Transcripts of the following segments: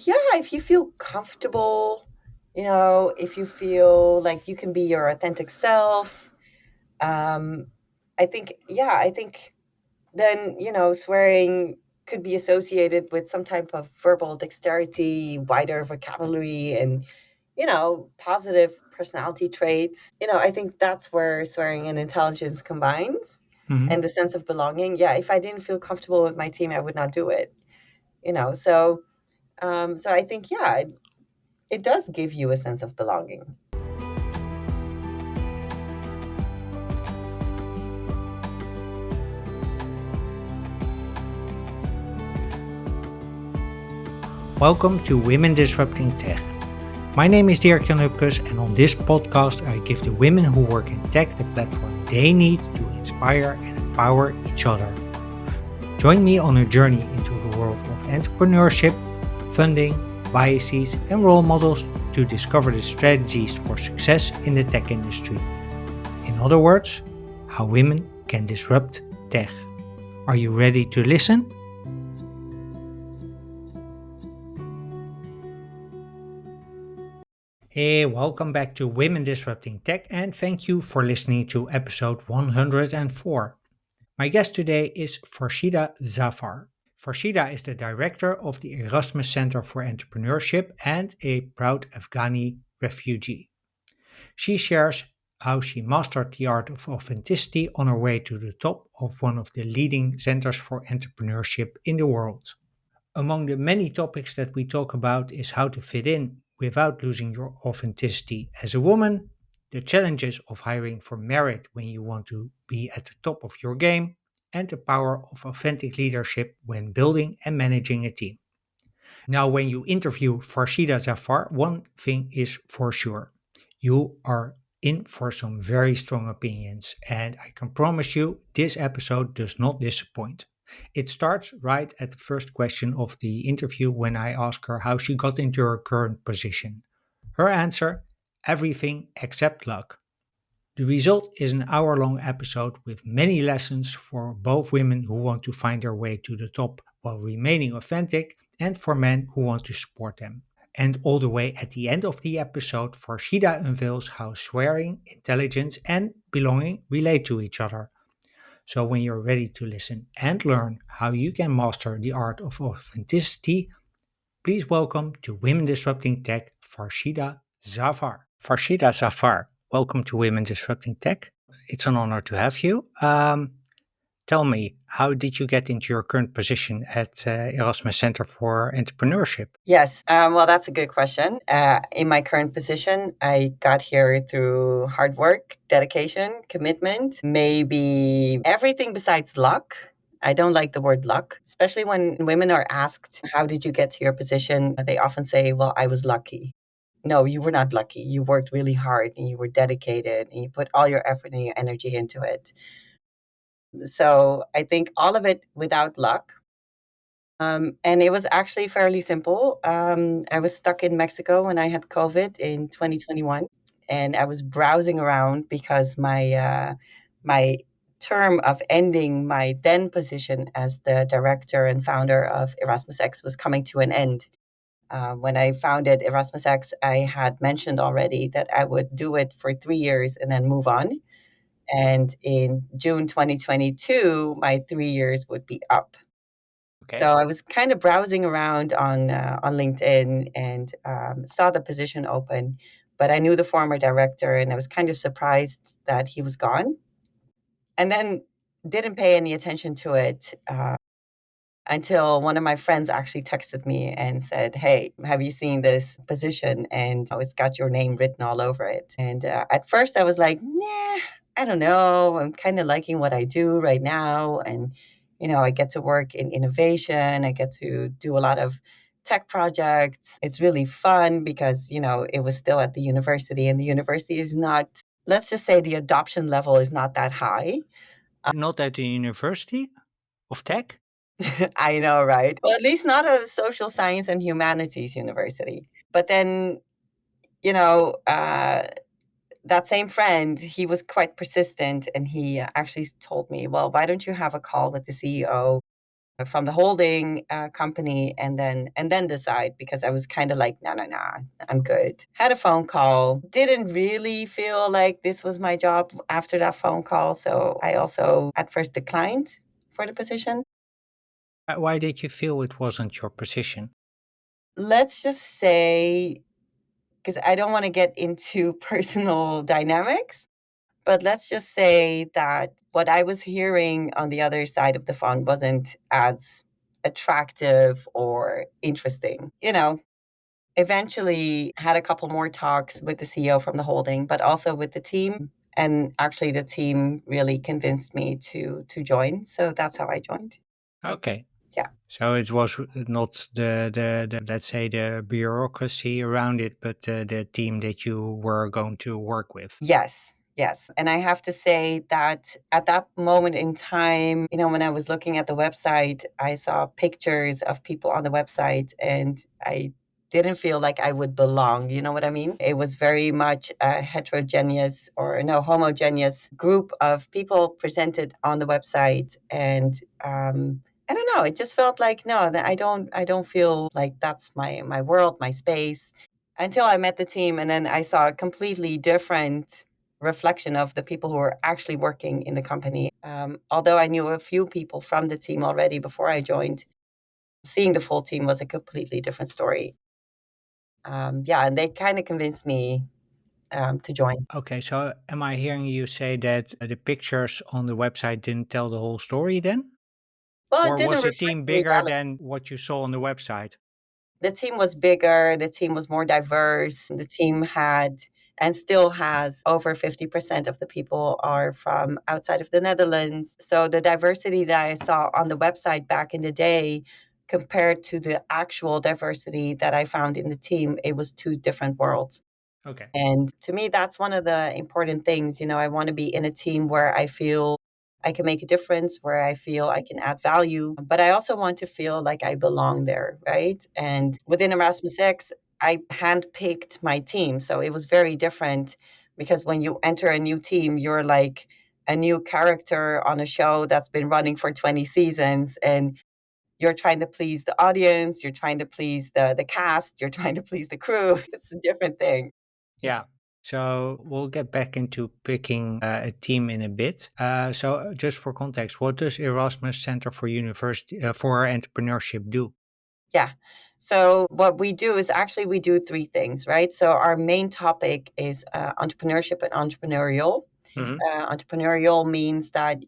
Yeah, if you feel comfortable, if you feel like you can be your authentic self, um, I think then, swearing could be associated with some type of verbal dexterity, wider vocabulary, and, positive personality traits. I think that's where swearing and intelligence combines Mhm. and the sense of belonging. Yeah, if I didn't feel comfortable with my team, I would not do it. So I think, yeah, it does give you a sense of belonging. Welcome to Women Disrupting Tech. My name is Dirkjan Hupkes, and on this podcast, I give the women who work in tech the platform they need to inspire and empower each other. Join me on a journey into the world of entrepreneurship, funding, biases, and role models to discover the strategies for success in the tech industry. In other words, how women can disrupt tech. Are you ready to listen? Hey, welcome back to Women Disrupting Tech, and thank you for listening to episode 104. My guest today is Farshida Zafar. Farshida is the director of the Erasmus Centre for Entrepreneurship and a proud Afghani refugee. She shares how she mastered the art of authenticity on her way to the top of one of the leading centers for entrepreneurship in the world. Among the many topics that we talk about is how to fit in without losing your authenticity as a woman, the challenges of hiring for merit when you want to be at the top of your game, and the power of authentic leadership when building and managing a team. Now, when you interview Farshida Zafar, one thing is for sure. You are in for some very strong opinions, and I can promise you this episode does not disappoint. It starts right at the first question of the interview when I ask her how she got into her current position. Her answer: everything except luck. The result is an hour long episode with many lessons for both women who want to find their way to the top while remaining authentic, and for men who want to support them. And all the way at the end of the episode, Farshida unveils how swearing, intelligence, and belonging relate to each other. So when you're ready to listen and learn how you can master the art of authenticity, please welcome to Women Disrupting Tech, Farshida Zafar. Farshida Zafar, welcome to Women Disrupting Tech. It's an honor to have you. Tell me, how did you get into your current position at Erasmus Centre for Entrepreneurship? Yes, well, that's a good question. In my current position, I got here through hard work, dedication, commitment, maybe everything besides luck. I don't like the word luck, especially when women are asked, how did you get to your position? They often say, well, I was lucky. No, you were not lucky. You worked really hard and you were dedicated and you put all your effort and your energy into it. So I think all of it without luck. And it was actually fairly simple. I was stuck in Mexico when I had COVID in 2021, and I was browsing around because my term of ending my then position as the director and founder of Erasmus X was coming to an end. When I founded Erasmus X, I had mentioned already that I would do it for 3 years and then move on. And in June 2022, my 3 years would be up. Okay. So I was kind of browsing around on LinkedIn and saw the position open, but I knew the former director, and I was kind of surprised that he was gone. And then didn't pay any attention to it until one of my friends actually texted me and said, "Hey, have you seen this position? And it's got your name written all over it." And at first, I was like, "Nah, I don't know. I'm kind of liking what I do right now, and I get to work in innovation. I get to do a lot of tech projects. It's really fun because it was still at the university, and the university is not. Let's just say the adoption level is not that high." Not at the University of Tech? I know, right? Well, at least not a social science and humanities university. But then, you know, uh, that same friend, he was quite persistent and he actually told me, well, why don't you have a call with the CEO? from the holding company, and then decide, because I was kind of like, no, no, no, I'm good. Had a phone call, didn't really feel like this was my job after that phone call, so I also at first declined for the position. Why did you feel it wasn't your position? Let's just say, because I don't want to get into personal dynamics, but let's just say that what I was hearing on the other side of the phone wasn't as attractive or interesting. Eventually had a couple more talks with the CEO from the holding, but also with the team. And actually the team really convinced me to join. So that's how I joined. Okay. Yeah. So it was not the let's say the bureaucracy around it, but the team that you were going to work with. Yes, yes. And I have to say that at that moment in time, when I was looking at the website, I saw pictures of people on the website, and I didn't feel like I would belong. You know what I mean? It was very much a heterogeneous, or no, homogeneous group of people presented on the website. And I don't know, it just felt like, no, that I don't feel like that's my world, my space, until I met the team, and then I saw a completely different reflection of the people who were actually working in the company. Although I knew a few people from the team already before I joined, seeing the full team was a completely different story. Yeah, and they kind of convinced me to join. Okay, so am I hearing you say that the pictures on the website didn't tell the whole story then? Well, it Or didn't was the reflect team the bigger reality. than what you saw on the website? The team was bigger, the team was more diverse. The team had, and still has, over 50% of the people are from outside of the Netherlands. So the diversity that I saw on the website back in the day compared to the actual diversity that I found in the team, it was two different worlds. Okay. And to me, that's one of the important things. I want to be in a team where I feel I can make a difference, where I feel I can add value, but I also want to feel like I belong there, right? And within Erasmus X, I handpicked my team. So it was very different, because when you enter a new team, you're like a new character on a show that's been running for 20 seasons, and you're trying to please the audience, you're trying to please the cast, you're trying to please the crew. It's a different thing. Yeah. So we'll get back into picking a team in a bit. So just for context, what does Erasmus Center for University for Entrepreneurship do? Yeah. So what we do is, actually we do three things, right? So our main topic is entrepreneurship and entrepreneurial. Hmm. Entrepreneurial means that,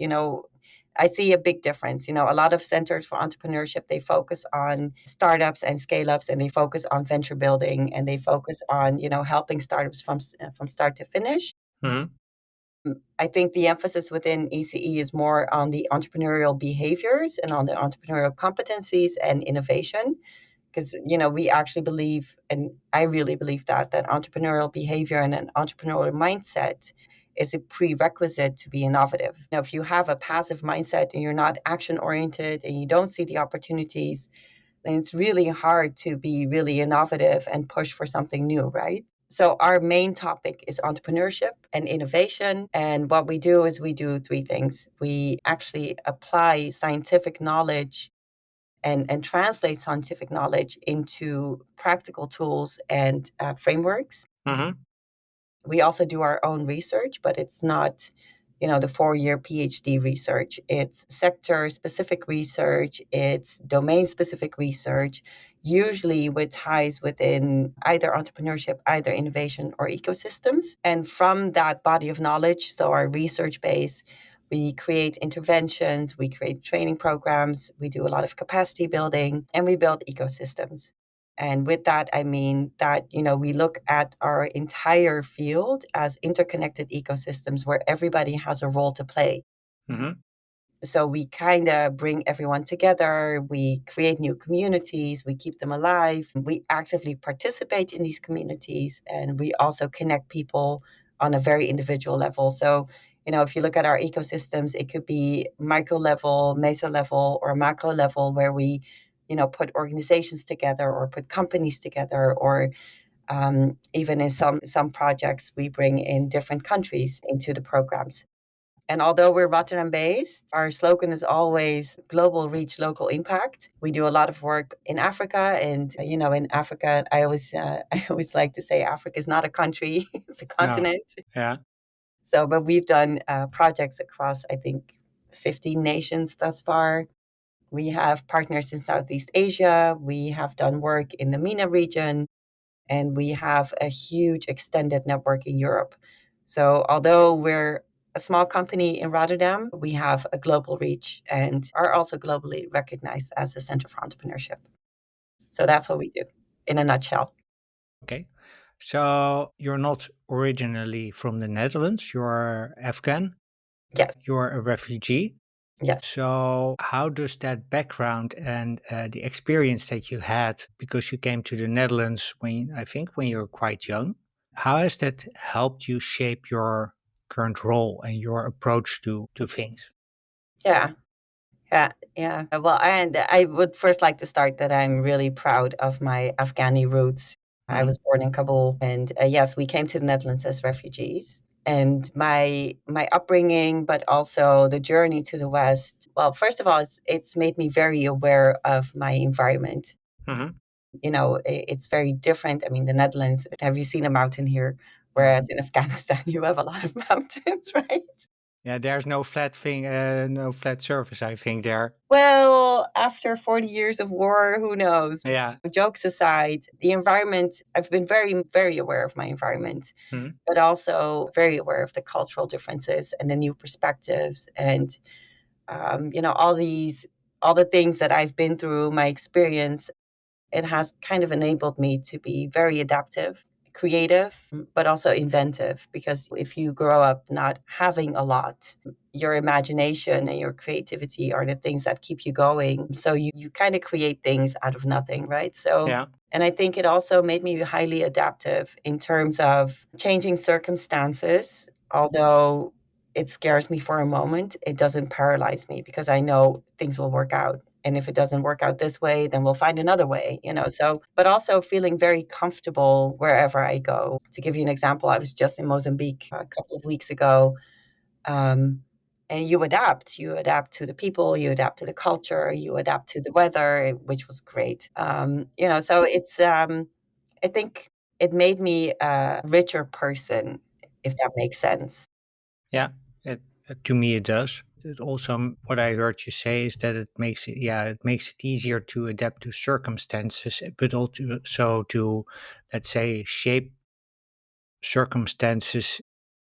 I see a big difference. A lot of centers for entrepreneurship, they focus on startups and scale ups, and they focus on venture building, and they focus on, helping startups from start to finish. Hmm. I think the emphasis within ECE is more on the entrepreneurial behaviors and on the entrepreneurial competencies and innovation, because we actually believe, and I really believe that entrepreneurial behavior and an entrepreneurial mindset is a prerequisite to be innovative. Now, if you have a passive mindset and you're not action oriented and you don't see the opportunities, then it's really hard to be really innovative and push for something new, right? So our main topic is entrepreneurship and innovation. And what we do is, we do three things. We actually apply scientific knowledge and translate scientific knowledge into practical tools and frameworks. Hmm. We also do our own research, but it's not, the 4-year PhD research. It's sector specific research, it's domain specific research, usually with ties within either entrepreneurship, either innovation, or ecosystems. And from that body of knowledge, so our research base, we create interventions, we create training programs, we do a lot of capacity building, and we build ecosystems. And with that, I mean that, we look at our entire field as interconnected ecosystems where everybody has a role to play. Hmm. So we kind of bring everyone together, we create new communities, we keep them alive, we actively participate in these communities, and we also connect people on a very individual level. So, if you look at our ecosystems, it could be micro level, meso level, or macro level, where we, put organizations together or put companies together, or even in some projects, we bring in different countries into the programs. And although we're Rotterdam based, our slogan is always global reach, local impact. We do a lot of work in Africa, and in Africa, I always like to say Africa is not a country; it's a No. continent. Yeah. So, but we've done projects across, I think, 15 nations thus far. We have partners in Southeast Asia. We have done work in the MENA region, and we have a huge extended network in Europe. So, although we're a small company in Rotterdam, we have a global reach and are also globally recognized as a center for entrepreneurship. So, that's what we do in a nutshell. Okay. So you're not originally from the Netherlands, you're Afghan, Yes, you're a refugee. yes. So, how does that background and the experience that you had because you came to the Netherlands when I think when you were quite young, how has that helped you shape your current role and your approach to things? Yeah. Yeah, yeah. Well, and I would first like to start that I'm really proud of my Afghani roots. I Hmm. was born in Kabul, and yes, we came to the Netherlands as refugees. And my upbringing, but also the journey to the West. Well, first of all, it's made me very aware of my environment. Hmm. It's very different. I mean, the Netherlands. Have you seen a mountain here? Yeah. Whereas in Afghanistan, you have a lot of mountains, right? Yeah, there's no flat thing, no flat surface, I think there. Well, after 40 years of war, who knows? Yeah. Jokes aside, the environment, I've been very, very aware of my environment, Hmm. but also very aware of the cultural differences and the new perspectives and, all the things that I've been through, my experience. It has kind of enabled me to be very adaptive, creative, but also inventive. Because if you grow up not having a lot, your imagination and your creativity are the things that keep you going. So you kind of create things out of nothing, right? So, Yeah. and I think it also made me highly adaptive in terms of changing circumstances. Although it scares me for a moment, it doesn't paralyze me because I know things will work out. And if it doesn't work out this way, then we'll find another way. So, but also feeling very comfortable wherever I go. To give you an example, I was just in Mozambique a couple of weeks ago. Um, and you adapt to the people, you adapt to the culture, you adapt to the weather, which was great. So I think it made me a richer person, if that makes sense. Yeah, to me it does. It also, what I heard you say is that it makes it easier to adapt to circumstances, but also to, let's say, shape circumstances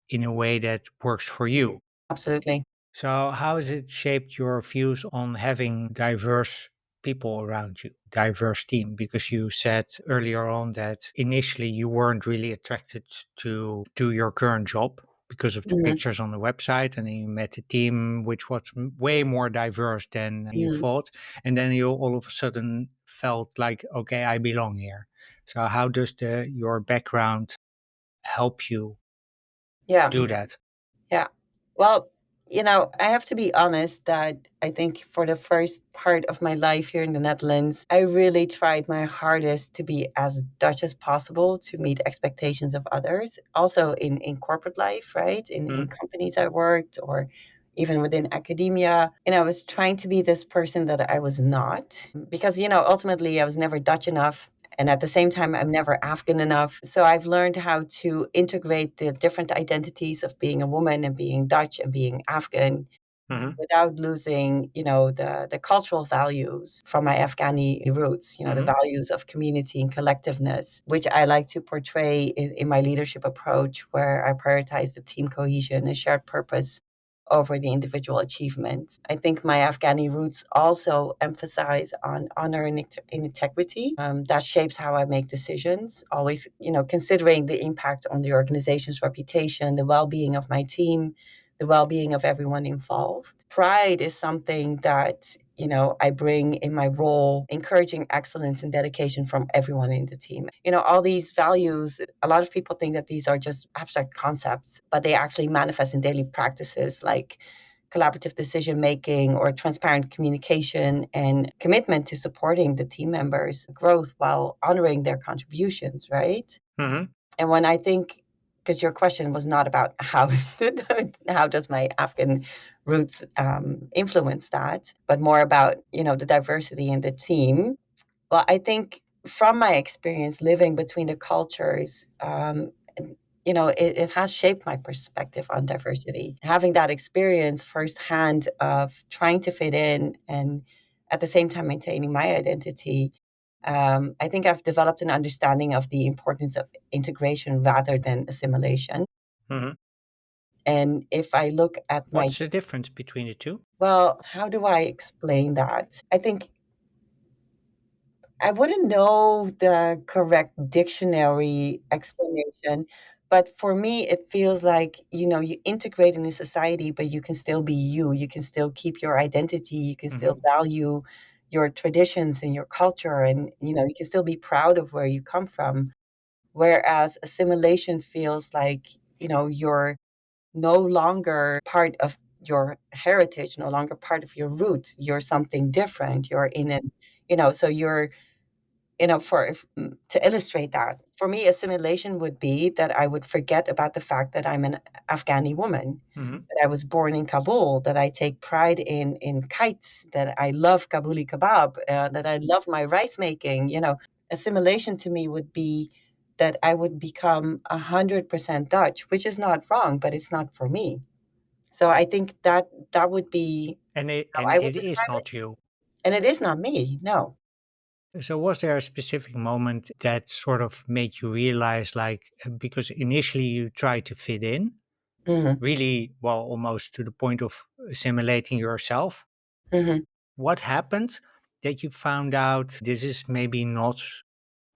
in a way that works for you. Absolutely. So, how has it shaped your views on having diverse people around you, diverse team? Because you said earlier on that initially you weren't really attracted to your current job because of the Mhm, pictures on the website, and then you met a team which was way more diverse than you mhm. thought, and then you all of a sudden felt like, okay, I belong here. So, how does the your background help you Yeah. do that? Yeah. Well, I have to be honest that I think for the first part of my life here in the Netherlands, I really tried my hardest to be as Dutch as possible to meet expectations of others. Also in corporate life, right? In Hmm? companies I worked or even within academia. I was trying to be this person that I was not because, ultimately I was never Dutch enough. And at the same time, I'm never Afghan enough. So I've learned how to integrate the different identities of being a woman and being Dutch and being Afghan Hmm. without losing, the cultural values from my Afghani roots, the Hmm. values of community and collectiveness, which I like to portray in my leadership approach, where I prioritize the team cohesion and shared purpose over the individual achievements. I think my Afghani roots also emphasize on honor and integrity. That shapes how I make decisions, always, considering the impact on the organization's reputation, the well-being of my team, the well-being of everyone involved. Pride is something that, I bring in my role, encouraging excellence and dedication from everyone in the team. All these values, a lot of people think that these are just abstract concepts, but they actually manifest in daily practices like collaborative decision making or transparent communication and commitment to supporting the team members' growth while honoring their contributions, right? Hmm. And when I think because your question was not about how how does my Afghan roots influence that, but more about the diversity in the team. Well, I think from my experience living between the cultures, it has shaped my perspective on diversity. Having that experience firsthand of trying to fit in and at the same time maintaining my identity, I think I've developed an understanding of the importance of integration rather than assimilation. Hmm. And if I look at my, What's the difference between the two? well, how do I explain that? I think I wouldn't know the correct dictionary explanation, but for me, it feels like, you integrate in a society, but you can still be you. You can still keep your identity. You can Hmm. still value your traditions and your culture, and, you can still be proud of where you come from. Whereas assimilation feels like, you're no longer part of your heritage, no longer part of your roots. You're something different. You're in it, so you're to illustrate that, for me, assimilation would be that I would forget about the fact that I'm an Afghani woman, Hmm. that I was born in Kabul, that I take pride in kites, that I love Kabuli kebab, that I love my rice making. Assimilation to me would be that I would become 100% Dutch, which is not wrong, but it's not for me. So I think that would be And how I would it is describe it, not you. and it is not me. No. So was there a specific moment that sort of made you realize, like, because initially you tried to fit in, Hmm. really, well, almost to the point of assimilating yourself. Hmm. What happened that you found out this is maybe not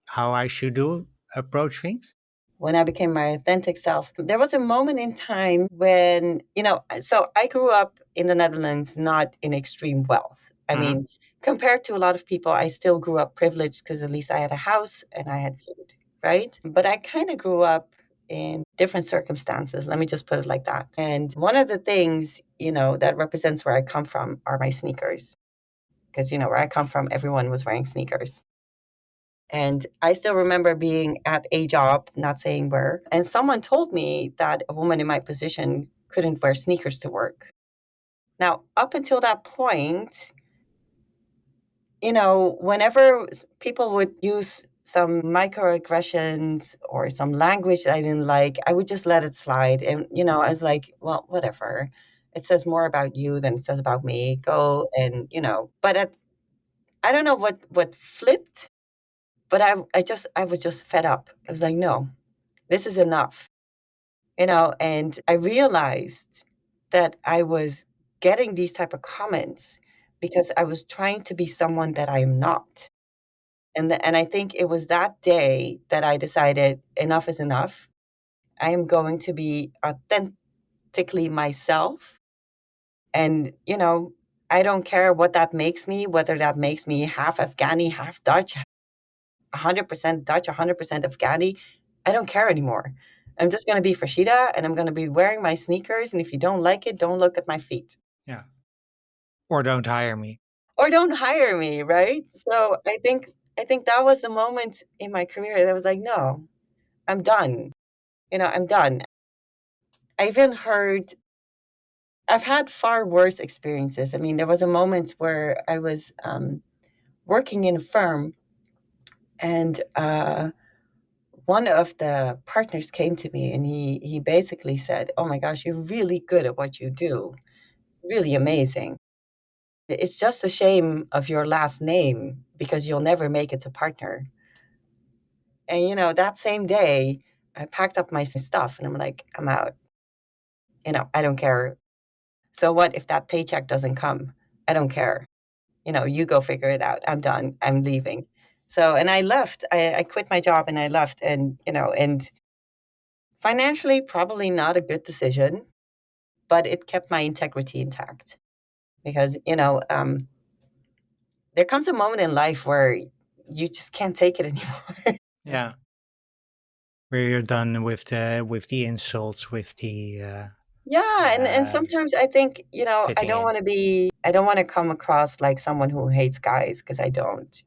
how I should do approach things? When I became my authentic self. There was a moment in time when, so I grew up in the Netherlands, not in extreme wealth. I Hmm. mean, compared to a lot of people, I still grew up privileged because at least I had a house and I had food, right? But I kind of grew up in different circumstances. Let me just put it like that. And one of the things, that represents where I come from are my sneakers. Because, where I come from, everyone was wearing sneakers. And I still remember being at a job, not saying where, and someone told me that a woman in my position couldn't wear sneakers to work. Now, up until that point, whenever people would use some microaggressions or some language that I didn't like, I would just let it slide. And, I was like, well, whatever. It says more about you than it says about me. Go and, but I don't know what flipped, but I was just fed up. I was like, no, this is enough, and I realized that I was getting these type of comments because I was trying to be someone that I am not. And I think it was that day that I decided enough is enough. I am going to be authentically myself. And, I don't care what that makes me, whether that makes me half Afghani, half Dutch, 100% Dutch, 100% Afghani. I don't care anymore. I'm just going to be Farshida and I'm going to be wearing my sneakers. And if you don't like it, don't look at my feet Yeah. Or don't hire me. or don't hire me. Right. So I think that was the moment in my career that I was like, no, I'm done. I'm done. I even heard, I've had far worse experiences. I mean, there was a moment where I was working in a firm and one of the partners came to me and he basically said, "Oh my gosh, you're really good at what you do. Really amazing. It's just a shame of your last name because you'll never make it to partner." And that same day, I packed up my stuff and I'm like, "I'm out. I don't care. So what if that paycheck doesn't come? I don't care. You go figure it out. I'm done. I'm leaving." So, and I left. I quit my job and I left. And financially, probably not a good decision, but it kept my integrity intact because there comes a moment in life where you just can't take it anymore. Yeah. Where you're done with the insults, with the Yeah, and uh, sometimes I think I fitting don't in. want to be, I don't want to come across like someone who hates guys because I don't,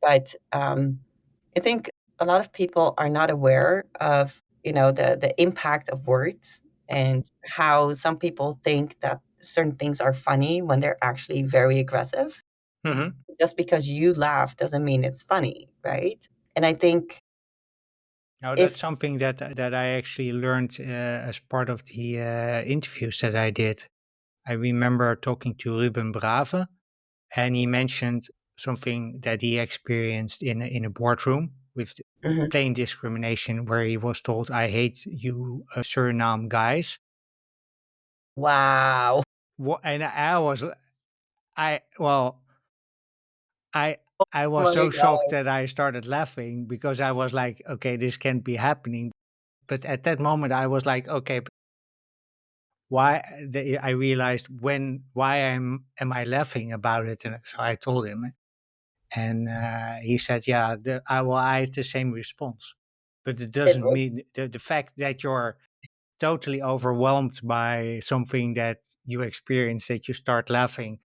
but I think a lot of people are not aware of the impact of words and how some people think that certain things are funny when they're actually very aggressive. Hmm. Just because you laugh doesn't mean it's funny, right? And I think Now, if that's something that I actually learned as part of the interviews that I did. I remember talking to Ruben Brave, and he mentioned something that he experienced in a boardroom with Mhm. plain discrimination, where he was told, "I hate you, Suriname guys." Wow. And I was, I well, I I Oh was my so shocked god. that I started laughing because I was like, okay, this can't be happening. But at that moment, I was like, okay, but why? I realized why am I laughing about it? And so I told him, and he said, yeah, I had the same response. But it It doesn't was mean the fact that you're totally overwhelmed by something that you experience that you start laughing.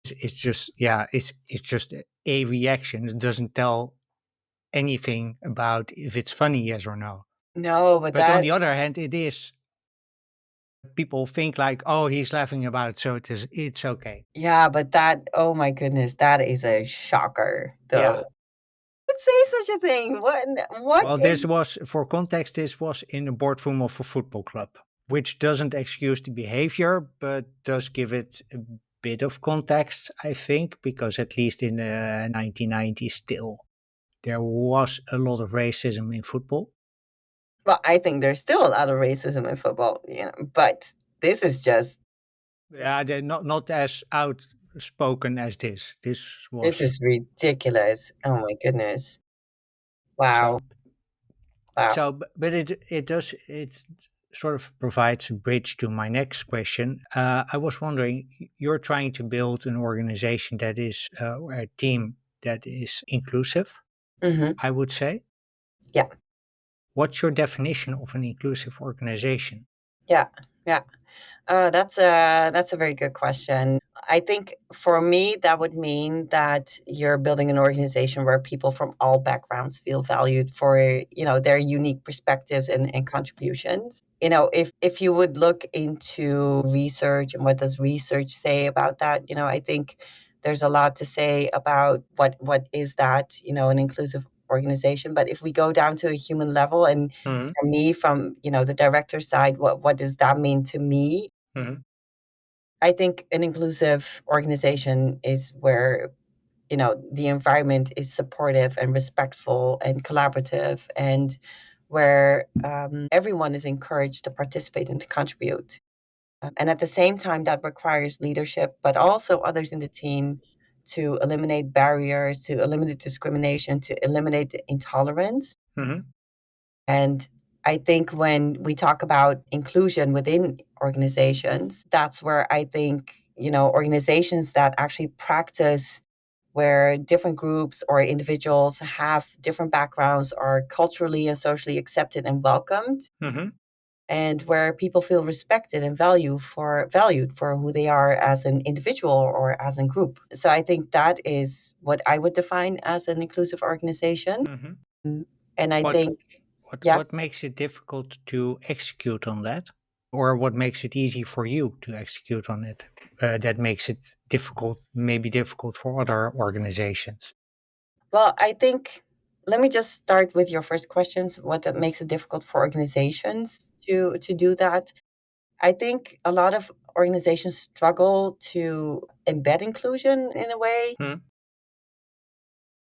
It's just, yeah, it's just a reaction. It doesn't tell anything about if it's funny, yes or no. no, but But on that the other hand, it is, people think like, oh, he's laughing about it, so it's okay. yeah, but that oh my goodness, that is a shocker, Yeah. though. Would say such a thing? What Well, is this was, for context, this was in the boardroom of a football club, which doesn't excuse the behavior, but does give it a bit of context, I think, because at least in the 1990s, still there was a lot of racism in football. well, I think there's still a lot of racism in football, but this is just Yeah, they're not as outspoken as this. This this was is ridiculous. Oh my goodness. Wow. so. Wow. But it does, it sort of provides a bridge to my next question. I was wondering, you're trying to build an organization that is a team that is inclusive, Mhm. I would say. Yeah. What's your definition of an inclusive organization? Yeah. Yeah. That's a very good question. I think for me, that would mean that you're building an organization where people from all backgrounds feel valued for their unique perspectives and contributions. If you would look into research and what does research say about that, I think there's a lot to say about what is that, an inclusive organization. But if we go down to a human level, and Hmm. for me, from the director side, what does that mean to me? Hmm. I think an inclusive organization is where, the environment is supportive and respectful and collaborative, and where everyone is encouraged to participate and to contribute. And at the same time, that requires leadership, but also others in the team to eliminate barriers, to eliminate discrimination, to eliminate the intolerance. Hmm. And I think when we talk about inclusion within organizations, that's where I think, organizations that actually practice where different groups or individuals have different backgrounds are culturally and socially accepted and welcomed, Hmm. and where people feel respected and valued for who they are as an individual or as a group. So I think that is what I would define as an inclusive organization. Hmm. Mm, And I What think, what yeah. what makes it difficult to execute on that, or what makes it easy for you to execute on it? That makes it difficult, maybe difficult for other organizations. Well, I think let me just start with your first questions. What that makes it difficult for organizations to do that? I think a lot of organizations struggle to embed inclusion in a way. Hmm.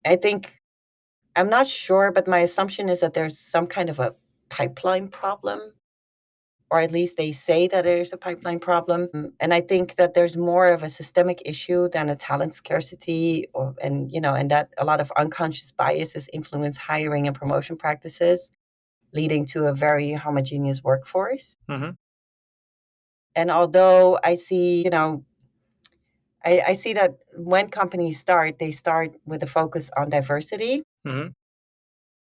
I think I'm not sure, but my assumption is that there's some kind of a pipeline problem, or at least they say that there's a pipeline problem. And I think that there's more of a systemic issue than a talent scarcity, and that a lot of unconscious biases influence hiring and promotion practices, leading to a very homogeneous workforce. Hmm. And although I see that when companies start, they start with a focus on diversity, Hmm.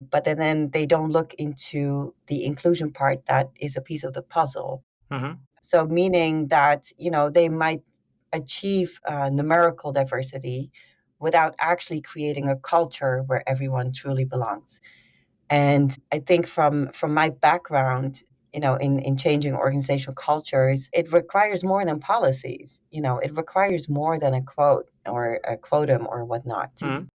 but then they don't look into the inclusion part that is a piece of the puzzle. Hmm. So, meaning that, they might achieve numerical diversity without actually creating a culture where everyone truly belongs. And I think from my background, in changing organizational cultures, it requires more than policies. It requires more than a quote or a quotum or whatnot. Mhm.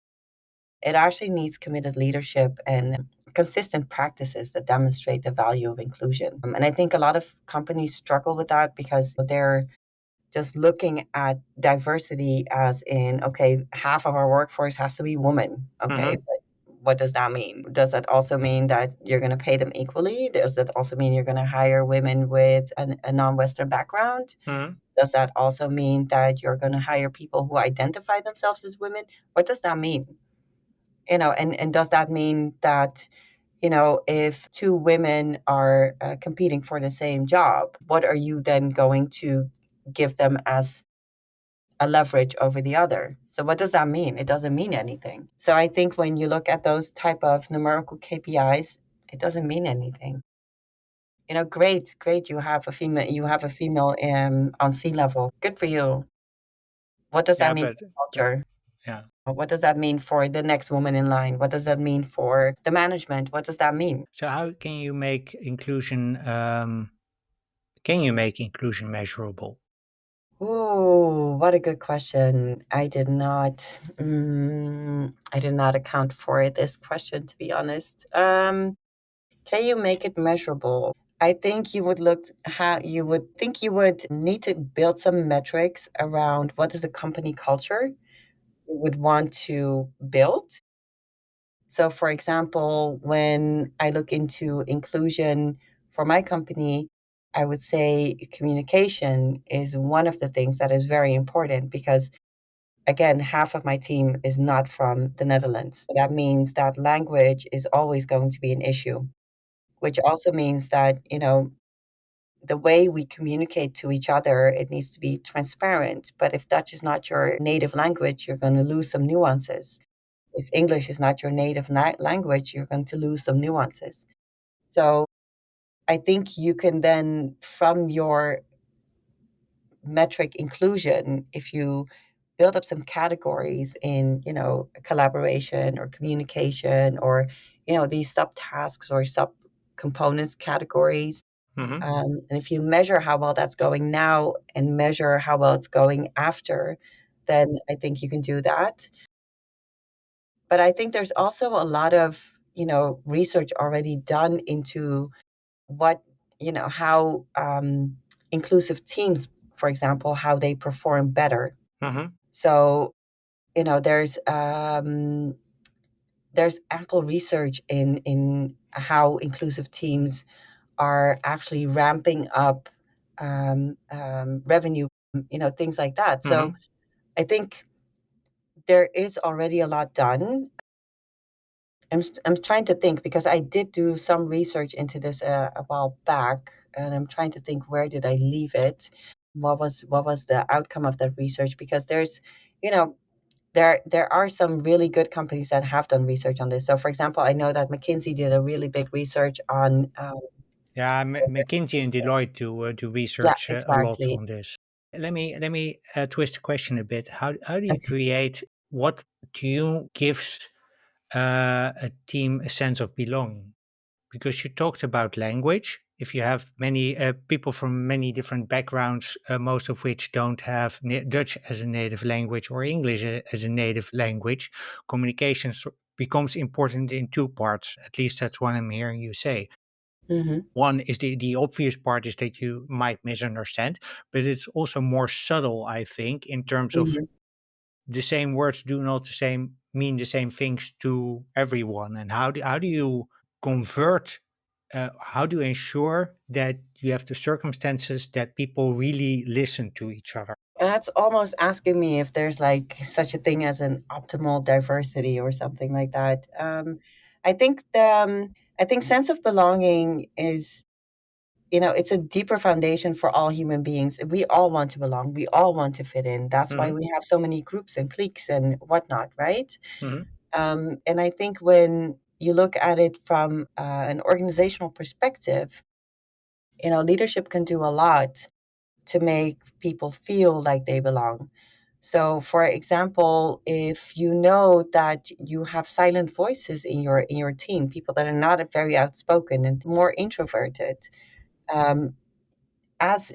It actually needs committed leadership and consistent practices that demonstrate the value of inclusion. And I think a lot of companies struggle with that because they're just looking at diversity as in, okay, half of our workforce has to be women. Okay, Mhm. but what does that mean? Does that also mean that you're going to pay them equally? Does that also mean you're going to hire women with a non-Western background? Mhm. Does that also mean that you're going to hire people who identify themselves as women? What does that mean? And does that mean that, if two women are competing for the same job, what are you then going to give them as a leverage over the other? So what does that mean? It doesn't mean anything. So I think when you look at those type of numerical KPIs, it doesn't mean anything. Great, you have a female on sea level. Good for you. What does that Yeah, mean for but culture? yeah. What does that mean for the next woman in line? What does that mean for the management? What does that mean? So how can you make inclusion measurable? Oh, what a good question. I did not account for this question, to be honest. Can you make it measurable? I think you would need to build some metrics around what is the company culture you would want to build. So, for example, when I look into inclusion for my company, I would say communication is one of the things that is very important because, again, half of my team is not from the Netherlands. That means that language is always going to be an issue, which also means that, the way we communicate to each other, it needs to be transparent. But if Dutch is not your native language, you're going to lose some nuances. If English is not your native language, you're going to lose some nuances. So I think you can then, from your metric inclusion, if you build up some categories in, collaboration or communication or, these subtasks or sub components categories. Mhm. And if you measure how well that's going now and measure how well it's going after, then I think you can do that. But I think there's also a lot of, research already done into what, how inclusive teams, for example, how they perform better. Mhm. So, there's ample research in how inclusive teams are actually ramping up revenue, things like that. So Mhm. I think there is already a lot done. I'm trying to think because I did do some research into this a while back, and I'm trying to think where did I leave it? What was the outcome of that research? Because you know, there are some really good companies that have done research on this. So, for example, I know that McKinsey did a really big research on. Yeah, McKinsey and Deloitte do Yeah, research a lot exactly. on this. Let me twist the question a bit. How do you Okay. create what to you gives a team a sense of belonging? Because you talked about language. If you have many people from many different backgrounds, most of which don't have Dutch as a native language or English as a native language, communication becomes important in two parts. At least that's what I'm hearing you say. Hmm. One is the obvious part is that you might misunderstand, but it's also more subtle, I think, in terms of Hmm. the same words do not the same mean the same things to everyone. And how do you convert? How do you ensure that you have the circumstances that people really listen to each other? That's almost asking me if there's like such a thing as an optimal diversity or something like that. I think I think sense of belonging is, it's a deeper foundation for all human beings. We all want to belong. We all want to fit in. That's why Hmm. we have so many groups and cliques and whatnot, right? Hmm. And I think when you look at it from an organizational perspective, leadership can do a lot to make people feel like they belong. So, for example, if you know that you have silent voices in your team, people that are not very outspoken and more introverted, um, as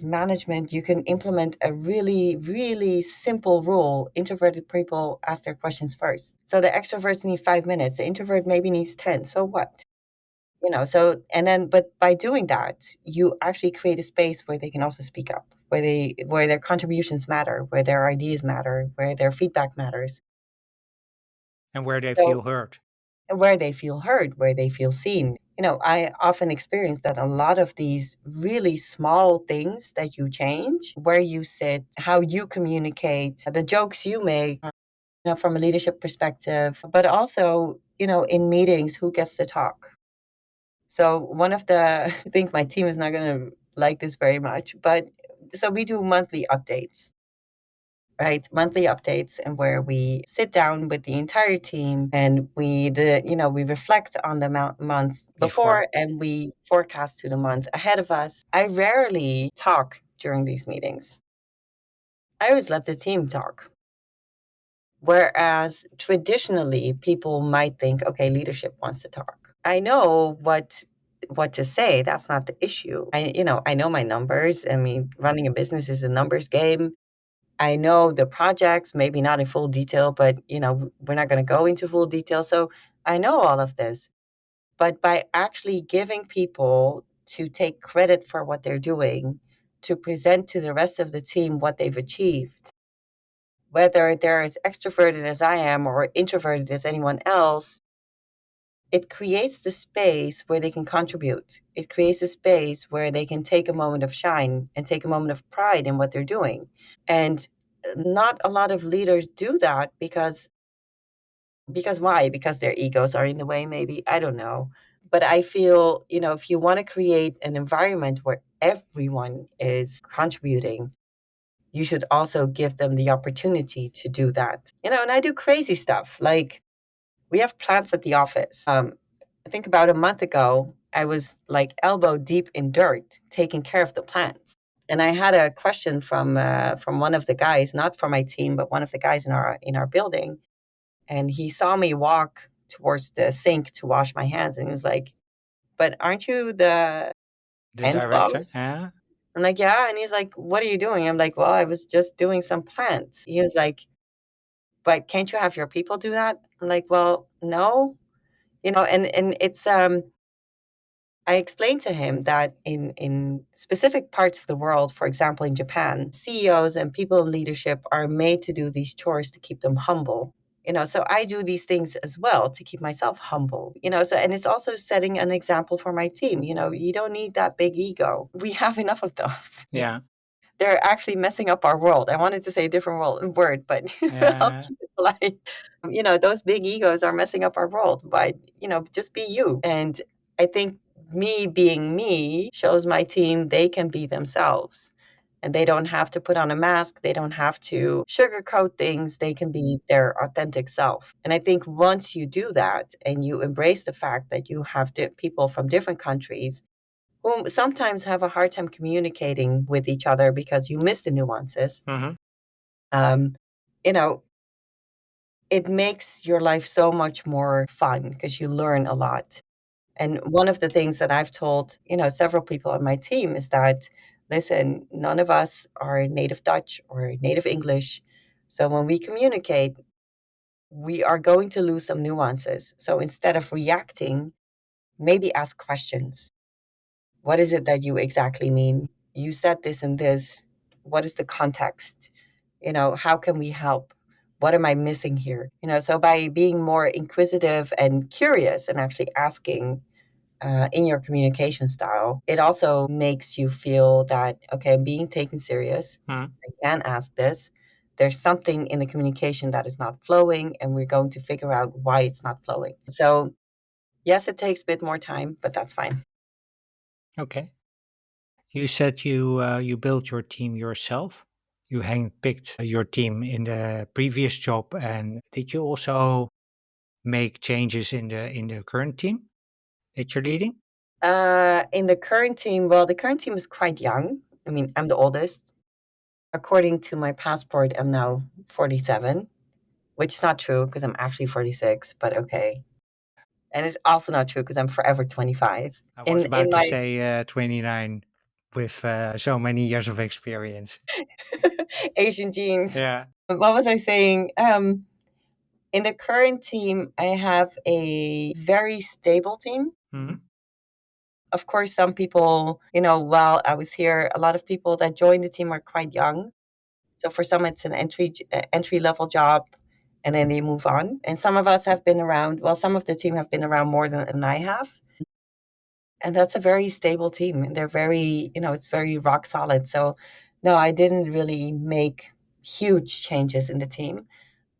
management, you can implement a really simple rule. Introverted people ask their questions first. So the extroverts need 5 minutes. The introvert maybe needs 10. So what? So and then but by doing that, you actually create a space where they can also speak up, where their contributions matter, where their ideas matter, where their feedback matters. And where they So feel heard. where they feel heard, where they feel seen. I often experience that a lot of these really small things that you change, where you sit, how you communicate, the jokes you make, from a leadership perspective, but also, in meetings, who gets to talk. So one of the, I think my team is not going to like this very much, but so we do monthly updates, right? Monthly updates, and where we sit down with the entire team and we reflect on the month Before. before and we forecast to the month ahead of us. I rarely talk during these meetings. I always let the team talk. Whereas traditionally people might think, okay, leadership wants to talk. I know what to say. That's not the issue. I know my numbers. I mean, running a business is a numbers game. I know the projects, maybe not in full detail, but we're not going to go into full detail. So I know all of this. But by actually giving people to take credit for what they're doing, to present to the rest of the team what they've achieved, whether they're as extroverted as I am or introverted as anyone else, it creates the space where they can contribute. It creates a space where they can take a moment of shine and take a moment of pride in what they're doing. And not a lot of leaders do that because why? Because their egos are in the way, maybe. I don't know. But I feel, if you want to create an environment where everyone is contributing, you should also give them the opportunity to do that. And I do crazy stuff. Like we have plants at the office. I think about a month ago, I was like elbow deep in dirt taking care of the plants. And I had a question from one of the guys, not from my team, but one of the guys in our building. And he saw me walk towards the sink to wash my hands, and he was like, "But aren't you the The plant director. boss?" Yeah. I'm like, "Yeah." And he's like, "What are you doing?" I'm like, "Well, I was just doing some plants." He was like, "But can't you have your people do that?" I'm like, "Well, no." And it's I explained to him that in specific parts of the world, for example, in Japan, CEOs and people in leadership are made to do these chores to keep them humble. So I do these things as well to keep myself humble. So and it's also setting an example for my team. You don't need that big ego. We have enough of those. Yeah. They're actually messing up our world. I wanted to say a different word, but I'll Yeah. keep it polite. Those big egos are messing up our world by, just be you. And I think me being me shows my team they can be themselves. And they don't have to put on a mask. They don't have to sugarcoat things. They can be their authentic self. And I think once you do that and you embrace the fact that you have people from different countries who sometimes have a hard time communicating with each other because you miss the nuances, Hmm. um, you know, it makes your life so much more fun because you learn a lot. And one of the things that I've told, several people on my team is that, listen, none of us are native Dutch or native English. So when we communicate, we are going to lose some nuances. So instead of reacting, maybe ask questions. What is it that you exactly mean? You said this and this. What is the context? How can we help? What am I missing here? So by being more inquisitive and curious and actually asking in your communication style, it also makes you feel that, okay, I'm being taken serious. Hmm. I can ask this. There's something in the communication that is not flowing, and we're going to figure out why it's not flowing. So, yes, it takes a bit more time, but that's fine. Okay. You said you built your team yourself. You handpicked your team in the previous job, and did you also make changes in the current team that you're leading? In the current team, well, the current team is quite young. I mean, I'm the oldest. According to my passport, I'm now 47, which is not true because I'm actually 46, but okay. And it's also not true because I'm forever 25. I was In about to my say 29 with so many years of experience. Asian genes. Yeah. What was I saying? In the current team, I have a very stable team. Hmm. Of course, some people, while I was here, a lot of people that joined the team are quite young. So for some, it's an entry level job, and then they move on. And some of us have been around. Well, some of the team have been around more than I have, and that's a very stable team. And they're very, it's very rock solid. So no, I didn't really make huge changes in the team,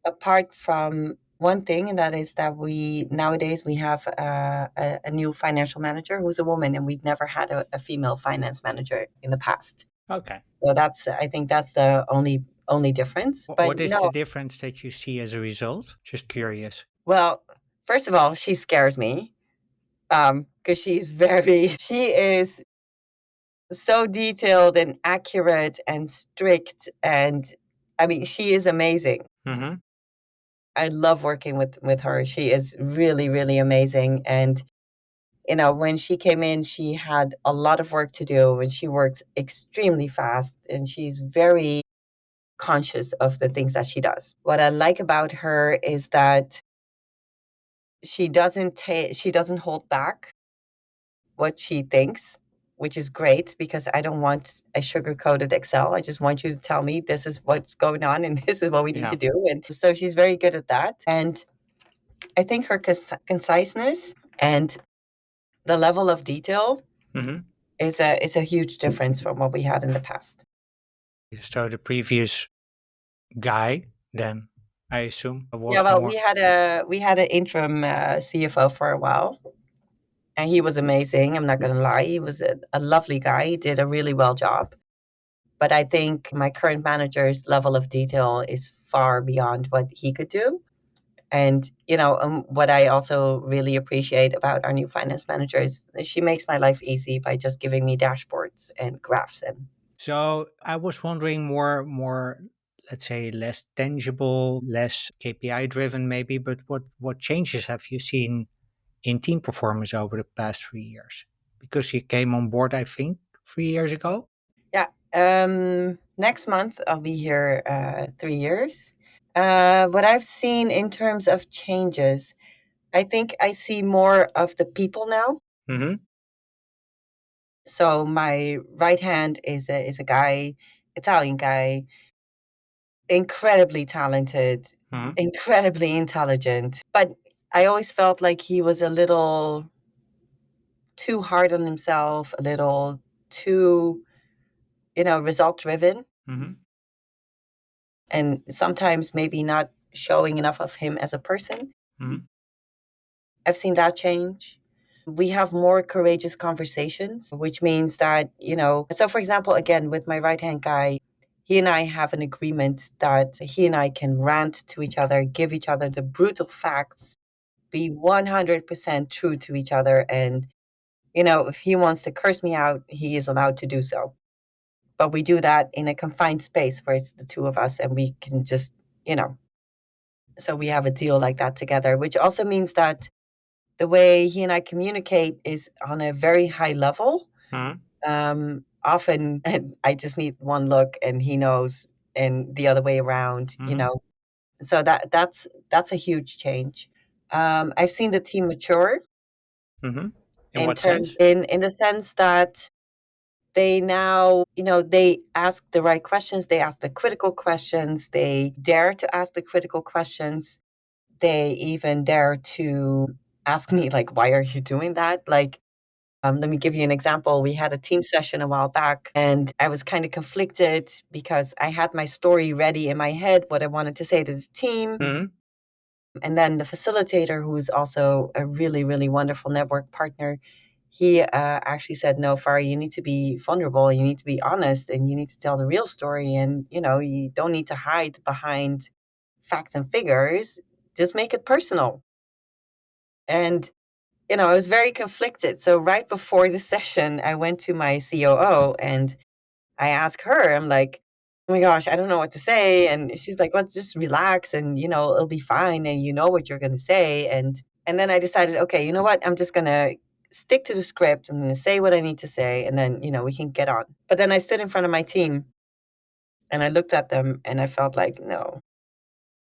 apart from one thing, and that is that we nowadays we have a new financial manager who's a woman, and we've never had a female finance manager in the past. Okay. So I think that's the only difference. But What is the no, difference that you see as a result? Just curious. well, first of all, she scares me because she's very she is so detailed and accurate and strict, and I mean she is amazing. Hmm. I love working with her. She is really, really amazing. And when she came in, she had a lot of work to do, and she works extremely fast, and she's very conscious of the things that she does. What I like about her is that she doesn't hold back what she thinks, which is great because I don't want a sugar coated Excel. I just want you to tell me this is what's going on and this is what we need Yeah. to do. And so she's very good at that. And I think her conciseness and the level of detail Hmm. is a huge difference from what we had in the past. So the previous guy, then I assume, Yeah, was well, more. we had an interim CFO for a while, and he was amazing. I'm not going to lie, he was a lovely guy. He did a really well job. But I think my current manager's level of detail is far beyond what he could do. And what I also really appreciate about our new finance manager is that she makes my life easy by just giving me dashboards and graphs and So I was wondering more, let's say, less tangible, less KPI driven, maybe. But what changes have you seen in team performance over the past 3 years? Because you came on board, I think, 3 years ago. yeah. Next month I'll be here 3 years. What I've seen in terms of changes, I think I see more of the people now. Mm-hmm. So my right hand is a guy, Italian guy, incredibly talented, Mm-hmm. incredibly intelligent. But I always felt like he was a little too hard on himself, a little too, result driven, Mm-hmm. and sometimes maybe not showing enough of him as a person. Mm-hmm. I've seen that change. We have more courageous conversations, which means that, so for example, again, with my right hand guy, he and I have an agreement that he and I can rant to each other, give each other the brutal facts, be 100% true to each other. And, if he wants to curse me out, he is allowed to do so. But we do that in a confined space where it's the two of us and we can just, you know, so we have a deal like that together, which also means that the way he and I communicate is on a very high level. Mm-hmm. Often I just need one look and he knows, and the other way around, Mm-hmm. So that's a huge change. I've seen the team mature Mm-hmm. In what terms sense? in the sense that they now, they ask the right questions, they ask the critical questions, they dare to ask the critical questions, they even dare to ask me like, why are you doing that? Like, let me give you an example. We had a team session a while back, and I was kind of conflicted because I had my story ready in my head, what I wanted to say to the team. Mm-hmm. And then the facilitator, who's also a really, really wonderful network partner, he actually said, no, Farah, you need to be vulnerable. You need to be honest and you need to tell the real story. And, you don't need to hide behind facts and figures. Just make it personal. And I was very conflicted. So right before the session, I went to my COO and I asked her, I'm like, oh my gosh, I don't know what to say. And she's like, let's just relax and, it'll be fine. And you know what you're going to say. And then I decided, okay, you know what? I'm just going to stick to the script. I'm going to say what I need to say. And then, we can get on. But then I stood in front of my team and I looked at them and I felt like, no,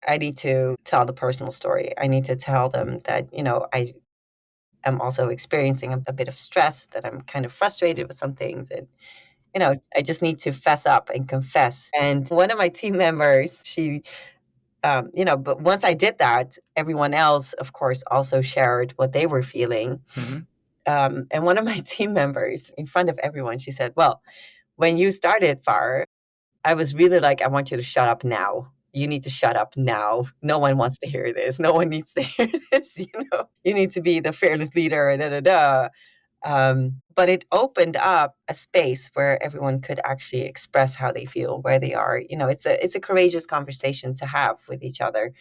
I need to tell the personal story. I need to tell them that, I am also experiencing a bit of stress, that I'm kind of frustrated with some things. And I just need to fess up and confess. And one of my team members, but once I did that, everyone else, of course, also shared what they were feeling. And one of my team members, in front of everyone, she said, well, when you started, Far, I was really like, I want you to shut up now. You need to shut up now. No one wants to hear this. No one needs to hear this. You need to be the fearless leader. Da da da. But it opened up a space where everyone could actually express how they feel, where they are. It's a courageous conversation to have with each other.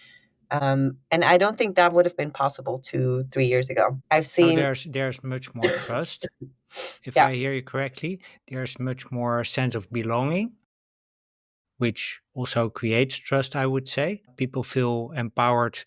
And I don't think that would have been possible 2, 3 years ago. I've So seen, there's much more trust. If yeah, I hear you correctly, there's much more sense of belonging, which also creates trust, I would say. People feel empowered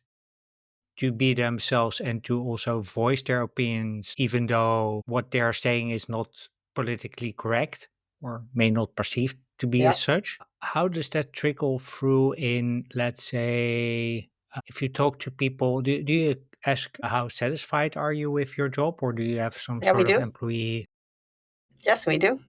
to be themselves and to also voice their opinions, even though what they're saying is not politically correct or may not perceived to be yeah, as such. How does that trickle through in, let's say, if you talk to people, do you ask how satisfied are you with your job, or do you have some yeah, we sort of do. employee? Yes, we do.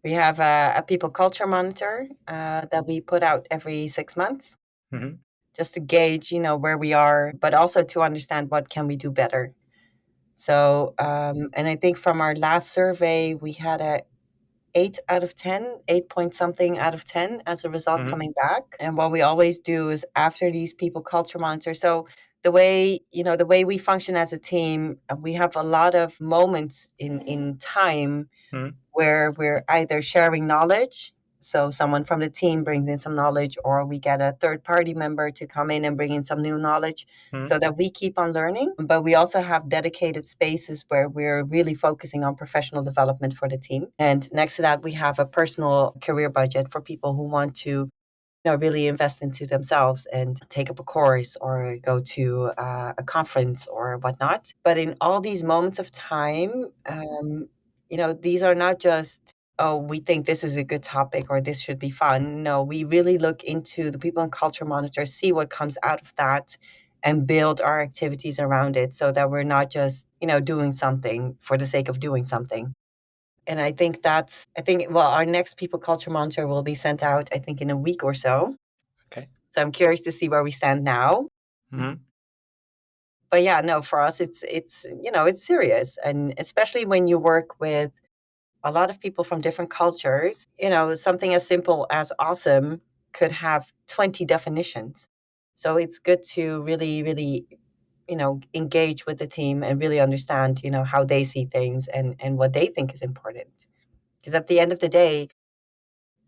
We have a people culture monitor that we put out every 6 months, Mhm. just to gauge, where we are, but also to understand what can we do better. So, and I think from our last survey, we had a 8 out of 10, 8 point something out of 10 as a result Mhm. coming back. And what we always do is after these people culture monitors. So the way we function as a team, we have a lot of moments in time Mhm. where we're either sharing knowledge. So someone from the team brings in some knowledge, or we get a third party member to come in and bring in some new knowledge Mhm. so that we keep on learning. But we also have dedicated spaces where we're really focusing on professional development for the team. And next to that, we have a personal career budget for people who want to really invest into themselves and take up a course or go to a conference or whatnot. But in all these moments of time, these are not just, oh, we think this is a good topic or this should be fun. No, we really look into the people and culture monitor, see what comes out of that, and build our activities around it so that we're not just, doing something for the sake of doing something. And well, our next people culture monitor will be sent out, I think, in a week or so. Okay. So I'm curious to see where we stand now. Mhm. But yeah, no, for us, it's serious. And especially when you work with a lot of people from different cultures, something as simple as awesome could have 20 definitions. So it's good to really, really, engage with the team and really understand, how they see things and what they think is important. Because at the end of the day,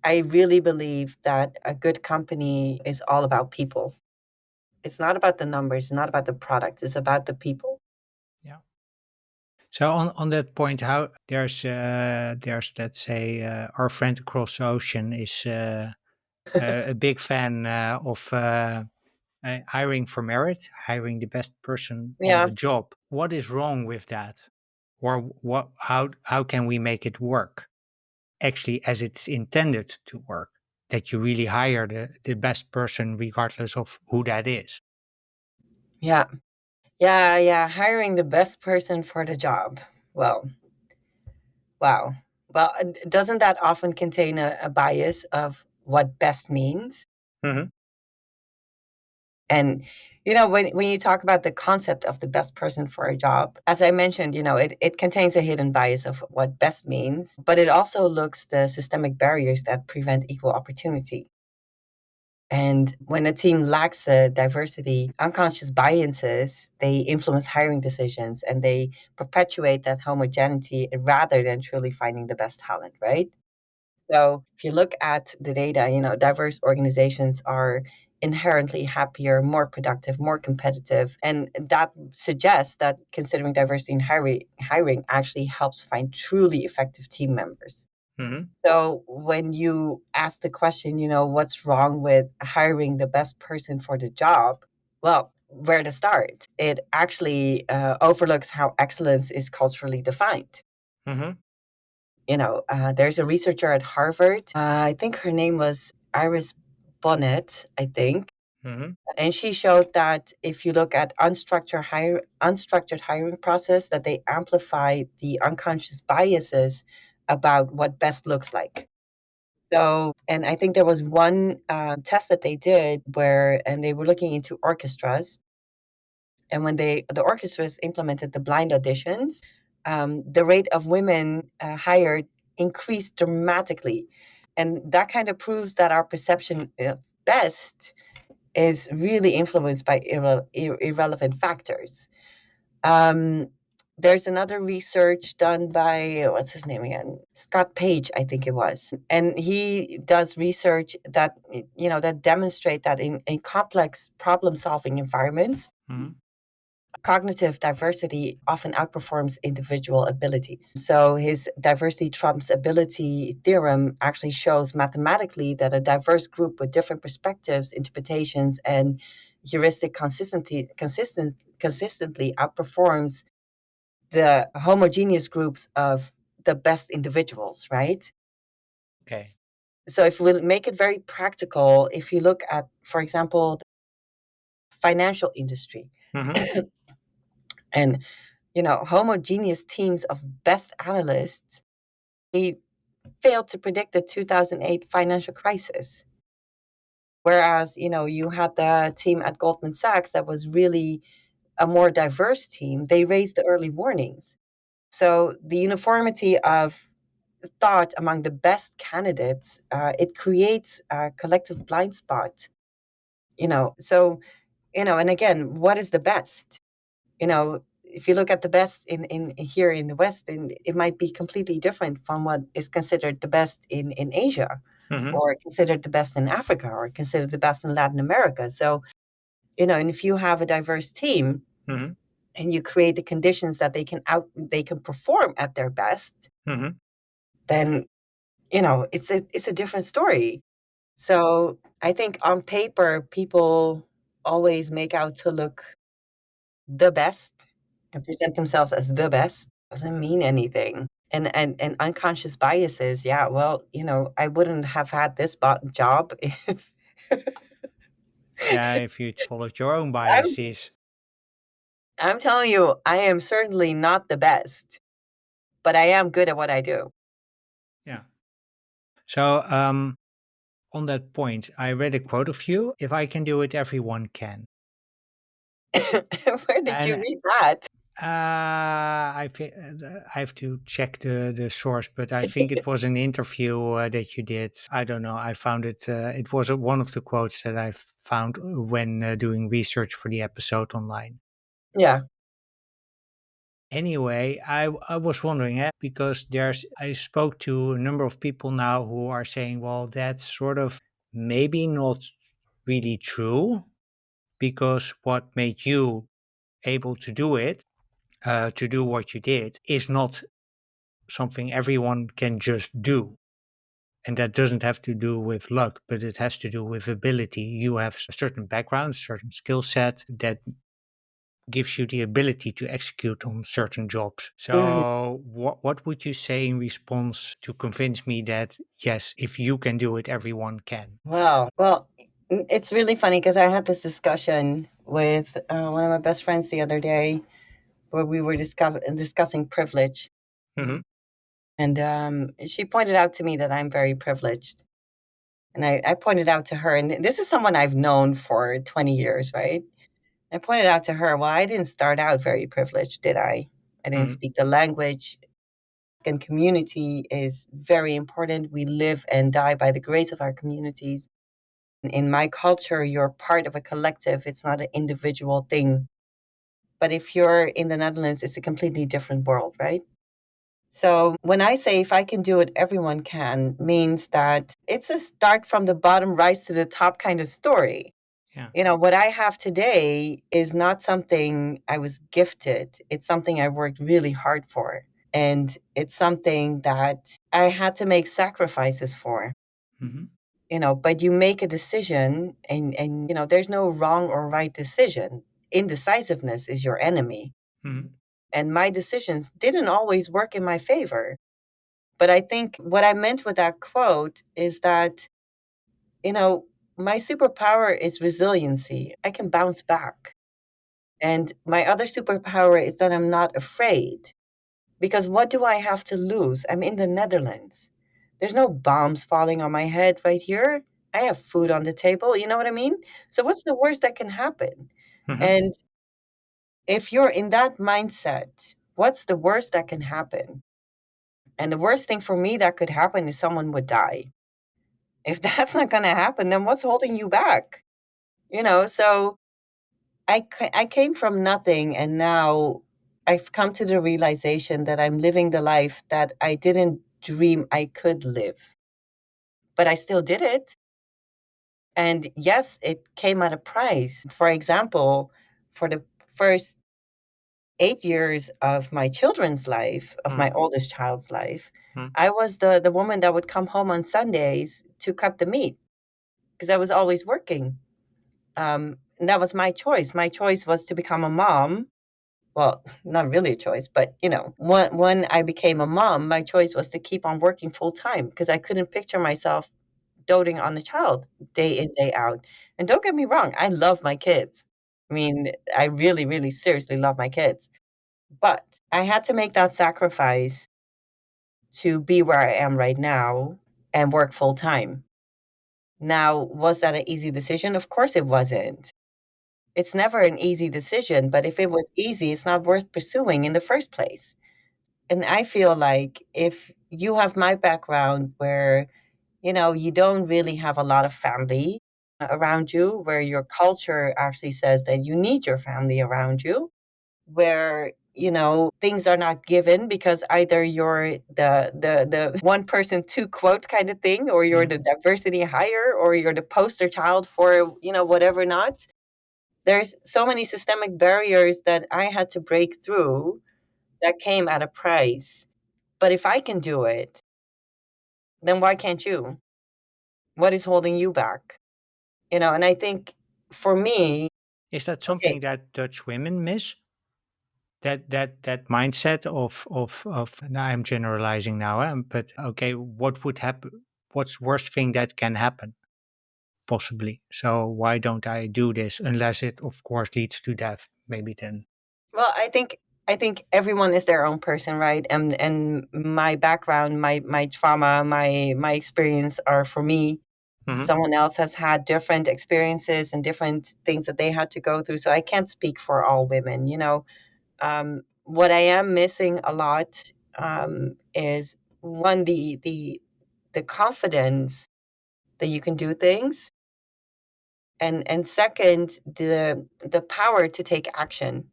I really believe that a good company is all about people. It's not about the numbers, it's not about the product, it's about the people. Yeah. So on that point, how there's let's say our friend across the ocean is a big fan of hiring for merit, hiring the best person on Yeah. the job. What is wrong with that, or what? How can we make it work actually as it's intended to work? That you really hire the best person regardless of who that is. Yeah. Yeah, yeah. Hiring the best person for the job. Well, wow. Well, doesn't that often contain a bias of what best means? Hmm. And when you talk about the concept of the best person for a job, as I mentioned, it contains a hidden bias of what best means, but it also looks the systemic barriers that prevent equal opportunity. And when a team lacks the diversity, unconscious biases, they influence hiring decisions and they perpetuate that homogeneity rather than truly finding the best talent, right? So if you look at the data, diverse organizations are inherently happier, more productive, more competitive. And that suggests that considering diversity in hiring actually helps find truly effective team members. Mhm. So when you ask the question, what's wrong with hiring the best person for the job? Well, where to start? It actually overlooks how excellence is culturally defined. Mhm. There's a researcher at Harvard. I think her name was Iris Bonnet, I think. Mhm. And she showed that if you look at unstructured hiring process, that they amplify the unconscious biases about what best looks like. So, and I think there was one test that they did and they were looking into orchestras, and when the orchestras implemented the blind auditions, the rate of women hired increased dramatically, and that kind of proves that our perception of best is really influenced by irrelevant factors. Um, there's another research done by, what's his name again? Scott Page, I think it was. And he does research that demonstrate that in complex problem solving environments, Mhm. cognitive diversity often outperforms individual abilities. So his diversity trumps ability theorem actually shows mathematically that a diverse group with different perspectives, interpretations, and heuristic consistently outperforms the homogeneous groups of the best individuals, right? Okay. So if we make it very practical, if you look at, for example, the financial industry, Mhm. and homogeneous teams of best analysts, he failed to predict the 2008 financial crisis. Whereas, you had the team at Goldman Sachs that was really a more diverse team, they raised the early warnings. So the uniformity of thought among the best candidates, it creates a collective blind spot. So, and again, what is the best? If you look at the best in here in the West, then it might be completely different from what is considered the best in Asia, Mhm. or considered the best in Africa, or considered the best in Latin America. So, and if you have a diverse team Mhm. and you create the conditions that they can perform at their best, Mhm. then it's a different story. So I think on paper, people always make out to look the best and present themselves as the best. Doesn't mean anything. And unconscious biases, yeah, well, I wouldn't have had this job if Yeah, if you'd followed your own I'm, biases. I'm telling you, I am certainly not the best, but I am good at what I do. Yeah. So, on that point, I read a quote of you: "If I can do it, everyone can." Where did you And read that? I have to check the source, but I think it was an interview that you did. I don't know. I found it. It was one of the quotes that I found when doing research for the episode online. Yeah. Anyway, I was wondering because I spoke to a number of people now who are saying, well, that's sort of maybe not really true because what made you able to do it, to do what you did, is not something everyone can just do. And that doesn't have to do with luck, but it has to do with ability. You have a certain background, certain skill set that gives you the ability to execute on certain jobs. Mhm. So, what would you say in response to convince me that, yes, if you can do it, everyone can? Wow. Well, it's really funny because I had this discussion with one of my best friends the other day where we were discussing privilege. Hmm. And she pointed out to me that I'm very privileged. And I pointed out to her, and this is someone I've known for 20 years, right? I pointed out to her, well, I didn't start out very privileged, did I? I didn't Hmm. speak the language. And community is very important. We live and die by the grace of our communities. In my culture, you're part of a collective, it's not an individual thing. But if you're in the Netherlands, it's a completely different world, right? So when I say if I can do it, everyone can, means that it's a start from the bottom, rise to the top kind of story. Yeah. What I have today is not something I was gifted. It's something I worked really hard for. And it's something that I had to make sacrifices for, Hmm. but you make a decision and there's no wrong or right decision. Indecisiveness is your enemy. Hmm. And my decisions didn't always work in my favor. But I think what I meant with that quote is that, you know, my superpower is resiliency. I can bounce back. And my other superpower is that I'm not afraid. Because what do I have to lose? I'm in the Netherlands. There's no bombs falling on my head right here. I have food on the table. You know what I mean? So, what's the worst that can happen? Hmm. And if you're in that mindset, what's the worst that can happen? And the worst thing for me that could happen is someone would die. If that's not going to happen, then what's holding you back? So I came from nothing, and now I've come to the realization that I'm living the life that I didn't dream I could live, but I still did it. And yes, it came at a price. For example, for the first 8 years of my children's life, of my Hmm. oldest child's life, Hmm. I was the woman that would come home on Sundays to cut the meat because I was always working. And that was my choice. My choice was to become a mom. Well, not really a choice, but when I became a mom, my choice was to keep on working full time because I couldn't picture myself doting on the child day in, day out. And don't get me wrong, I love my kids. I mean, I really, really seriously love my kids. But I had to make that sacrifice to be where I am right now and work full time. Now, was that an easy decision? Of course it wasn't. It's never an easy decision, but if it was easy, it's not worth pursuing in the first place. And I feel like if you have my background where, you don't really have a lot of family around you, where your culture actually says that you need your family around you, where, things are not given because either you're the one person two quote kind of thing, or you're the Hmm. diversity hire, or you're the poster child for, whatever not. There's so many systemic barriers that I had to break through that came at a price. But if I can do it, then why can't you? What is holding you back? And I think for me, Is that okay, something that Dutch women miss? That mindset of now I'm generalizing now, but okay, what would happen? What's worst thing that can happen? Possibly. So why don't I do this unless it, of course, leads to death? Maybe then. well, I think everyone is their own person, right? And my background, my trauma, my experience are for me. Hmm. Someone else has had different experiences and different things that they had to go through. So I can't speak for all women. What I am missing a lot is one, the confidence that you can do things, and second, the power to take action.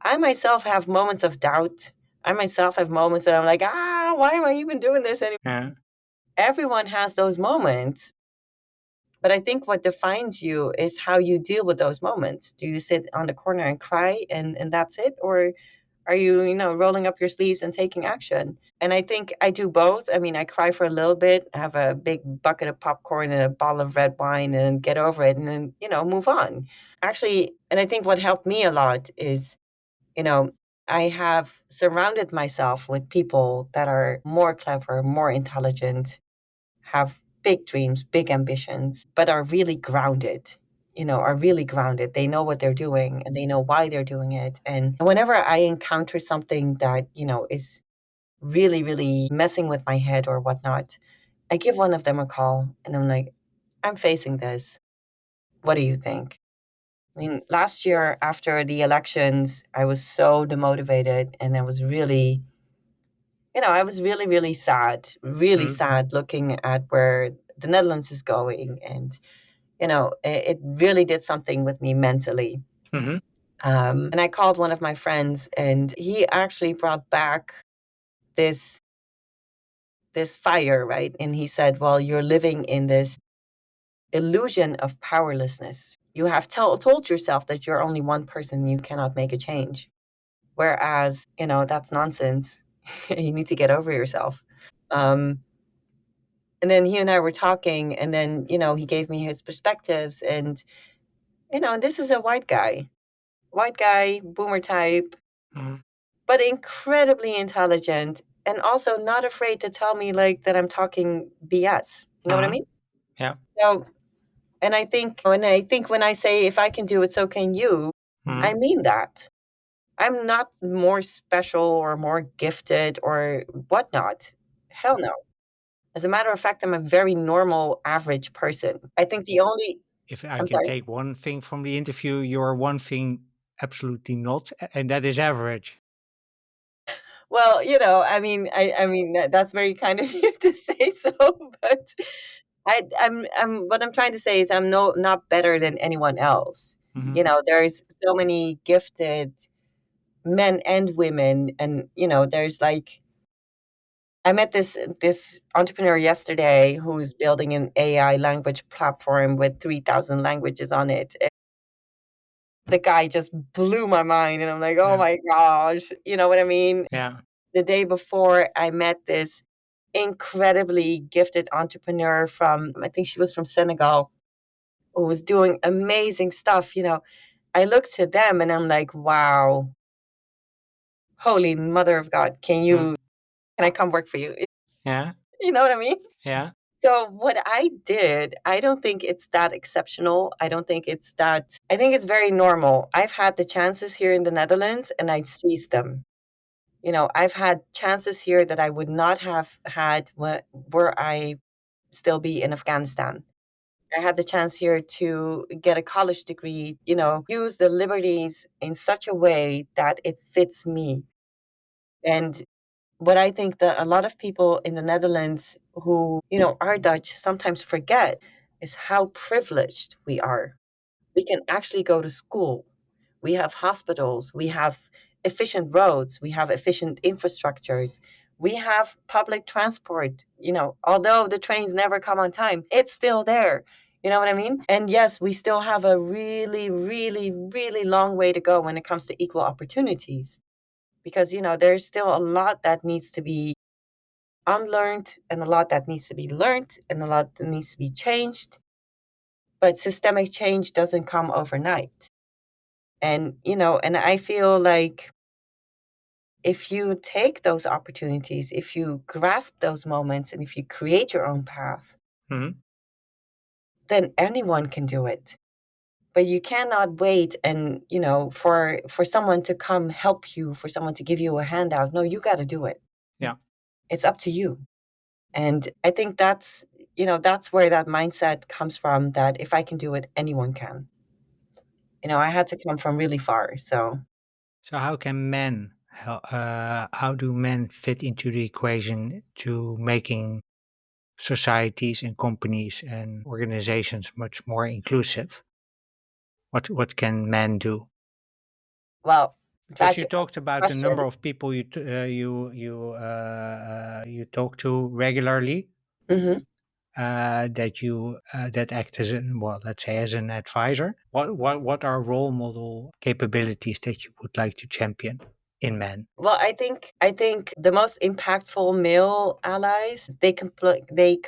I myself have moments of doubt. I myself have moments that I'm like, why am I even doing this anymore? Yeah. Everyone has those moments, but I think what defines you is how you deal with those moments. Do you sit on the corner and cry and that's it? Or are you, rolling up your sleeves and taking action? And I think I do both. I mean, I cry for a little bit, have a big bucket of popcorn and a bottle of red wine and get over it and then, move on. Actually, and I think what helped me a lot is, you know, I have surrounded myself with people that are more clever, more intelligent, have big dreams, big ambitions, but are really grounded. Are really grounded. They know what they're doing and they know why they're doing it. And whenever I encounter something that, is really, really messing with my head or whatnot, I give one of them a call and I'm like, I'm facing this. What do you think? I mean, last year after the elections, I was so demotivated and I was really, really Mm-hmm. sad looking at where the Netherlands is going. And, it really did something with me mentally. Mm-hmm. And I called one of my friends and he actually brought back this this fire, right? And he said, well, you're living in this illusion of powerlessness. You have told yourself that you're only one person, you cannot make a change. Whereas, that's nonsense. You need to get over yourself. Um, and then he and I were talking, and then, he gave me his perspectives. And, and this is a white guy, boomer type, Mhm. but incredibly intelligent and also not afraid to tell me like that I'm talking BS. You know what I Mhm. mean? Yeah. So, and I think when I say if I can do it, so can you, I Mhm. mean that. I'm not more special or more gifted or whatnot. Hell no. As a matter of fact, I'm a very normal, average person. I think the only, If I I'm can sorry. take one thing from the interview, you're one thing absolutely not, and that is average. Well, I mean, that's very kind of you to say so, but what I'm trying to say is I'm not better than anyone else. Mhm. There's so many gifted men and women, and there's like I met this entrepreneur yesterday who's building an AI language platform with 3,000 languages on it. And the guy just blew my mind, and I'm like, oh Yeah. my gosh, you know what I mean? Yeah. The day before, I met this incredibly gifted entrepreneur from, I think she was from Senegal, who was doing amazing stuff. I look to them and I'm like, wow, holy mother of God, Mhm. can I come work for you? Yeah. You know what I mean? Yeah. So what I did, I don't think it's that exceptional. I think it's very normal. I've had the chances here in the Netherlands and I seized them. I've had chances here that I would not have had were I still be in Afghanistan. I had the chance here to get a college degree, use the liberties in such a way that it fits me. And what I think that a lot of people in the Netherlands who, are Dutch sometimes forget is how privileged we are. We can actually go to school. We have hospitals. We have efficient roads. We have efficient infrastructures. We have public transport. Although the trains never come on time, it's still there. You know what I mean? And yes, we still have a really, really, really long way to go when it comes to equal opportunities because, there's still a lot that needs to be unlearned and a lot that needs to be learned and a lot that needs to be changed. But systemic change doesn't come overnight. And I feel like if you take those opportunities, if you grasp those moments, and if you create your own path, Mhm. then anyone can do it. But you cannot wait and, for someone to come help you, for someone to give you a handout. No, you got to do it. Yeah. It's up to you. And I think that's where that mindset comes from that if I can do it, anyone can. I had to come from really far. So, So how do men fit into the equation to making societies and companies and organizations much more inclusive? What can men do? well, Because glad you you asked talked the about the question. number of people you talk to regularly, Hmm. that act as an, well, let's say as an advisor. What are role model capabilities that you would like to champion in men? Well, I think the most impactful male allies they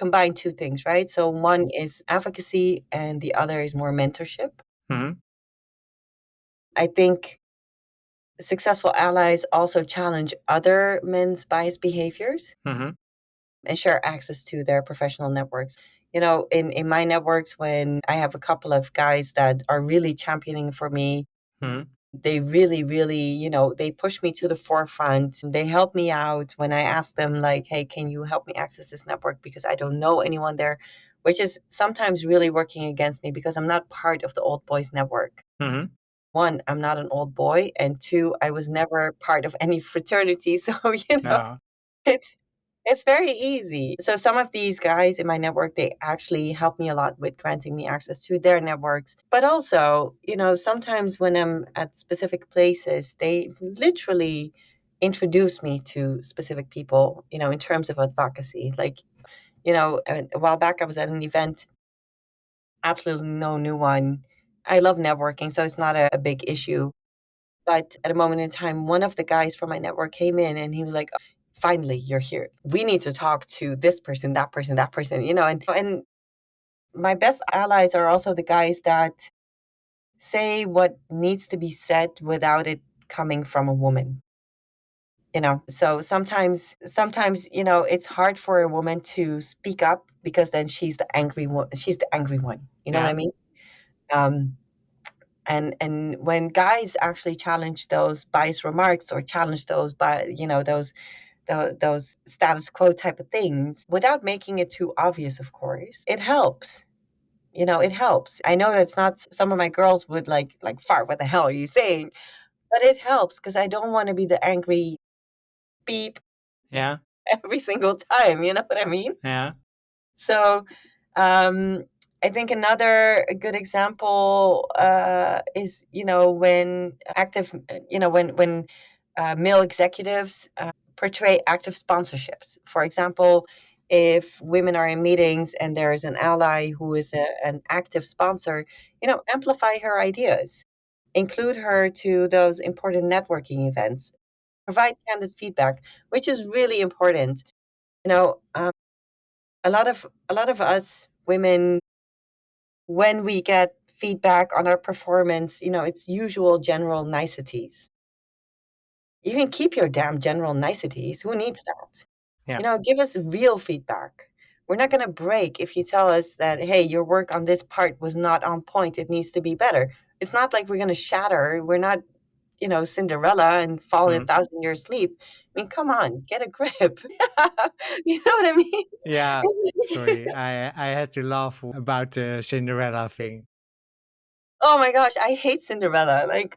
combine two things, right? So one is advocacy, and the other is more mentorship. Hmm. I think successful allies also challenge other men's biased behaviors Hmm. and share access to their professional networks. In my networks, when I have a couple of guys that are really championing for me, Hmm. they really, really, they push me to the forefront. They help me out when I ask them, like, hey, can you help me access this network? Because I don't know anyone there, which is sometimes really working against me because I'm not part of the old boys network. Hmm. One, I'm not an old boy. And two, I was never part of any fraternity. So, Yeah. it's it's very easy. So some of these guys in my network, they actually help me a lot with granting me access to their networks. But also, sometimes when I'm at specific places, they literally introduce me to specific people, in terms of advocacy. Like, a while back I was at an event, absolutely no new one. I love networking, so it's not a big issue. But at a moment in time, one of the guys from my network came in and he was like, finally you're here. We need to talk to this person, that person, that person, and my best allies are also the guys that say what needs to be said without it coming from a woman. So sometimes it's hard for a woman to speak up because then she's the angry one. You know what I Yeah. mean? um and when guys actually challenge those biased remarks or challenge those by those status quo type of things without making it too obvious, of course, it helps. It helps. I know that's not, some of my girls would like, fart, what the hell are you saying? But it helps because I don't want to be the angry beep Yeah. every single time. You know what I mean? Yeah. So, um, I think another good example is, when male executives portray active sponsorships. For example, if women are in meetings and there is an ally who is an active sponsor, amplify her ideas, include her to those important networking events, provide candid feedback, which is really important. You know, um, a lot of us women, when we get feedback on our performance, it's usual general niceties. You can keep your damn general niceties. Who needs that? Yeah. Give us real feedback. We're not going to break if you tell us that, hey, your work on this part was not on point. It needs to be better. It's not like we're going to shatter. We're not, Cinderella and fall in a Mm. 1,000 year sleep. I mean, come on, get a grip. You know what I mean? Yeah. Sorry, I had to laugh about the Cinderella thing. Oh my gosh, I hate Cinderella. Like,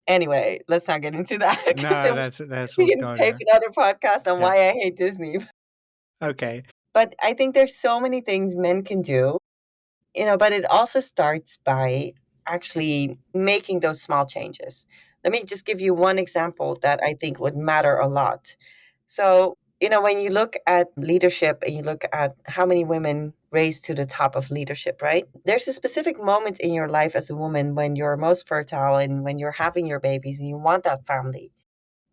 anyway, let's not get into that because No, then let's we not can go take there. another podcast on Yeah. why I hate Disney. Okay. But I think there's so many things men can do, but it also starts by actually making those small changes. Let me just give you one example that I think would matter a lot. So, when you look at leadership and you look at how many women raise to the top of leadership, right? There's a specific moment in your life as a woman when you're most fertile and when you're having your babies and you want that family.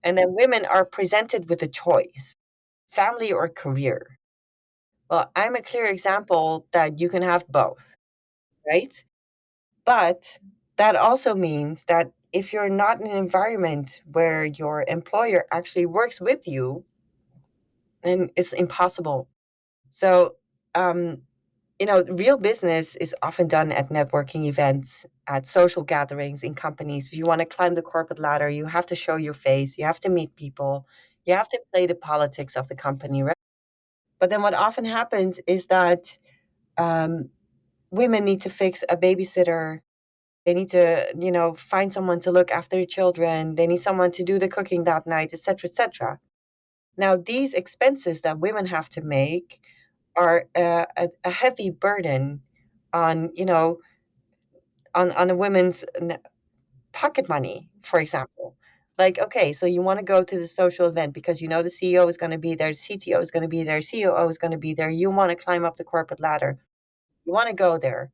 And then women are presented with a choice, family or career. Well, I'm a clear example that you can have both, right? But that also means that if you're not in an environment where your employer actually works with you, then it's impossible. So, um, real business is often done at networking events, at social gatherings in companies. If you want to climb the corporate ladder, you have to show your face, you have to meet people, you have to play the politics of the company, right? But then what often happens is that um, women need to fix a babysitter. They need to, find someone to look after the children. They need someone to do the cooking that night, etc., etc. Now, these expenses that women have to make are a heavy burden on, on a woman's pocket money, for example. Like, okay, so you want to go to the social event because the CEO is going to be there, the CTO is going to be there, COO is going to be there. You want to climb up the corporate ladder. You want to go there.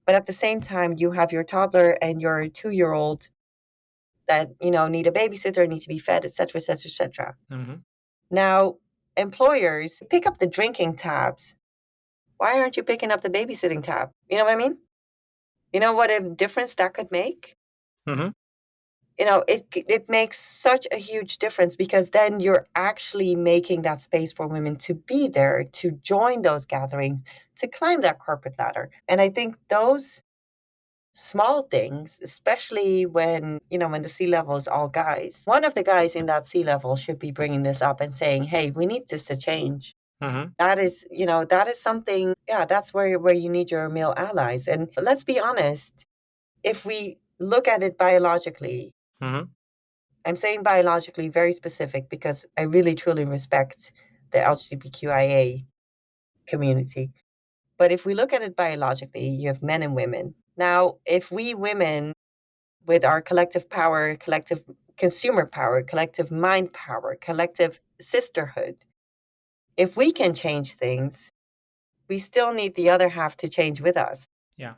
But at the same time, you have your toddler and your 2-year old that, need a babysitter, need to be fed, etc., etc., etc. Hmm. Now, employers pick up the drinking tabs. Why aren't you picking up the babysitting tab? You know what I mean? You know what a difference that could make? Hmm. It makes such a huge difference because then you're actually making that space for women to be there, to join those gatherings, to climb that corporate ladder. And I think those small things, especially when the C level is all guys, one of the guys in that C level should be bringing this up and saying, hey, we need this to change. Hmm. That is something, yeah, that's where you need your male allies. And let's be honest, if we look at it biologically, Hmm. I'm saying biologically very specific because I really truly respect the LGBTQIA community. But if we look at it biologically, you have men and women. Now, if we women, with our collective power, collective consumer power, collective mind power, collective sisterhood, if we can change things, we still need the other half to change with us. Yeah.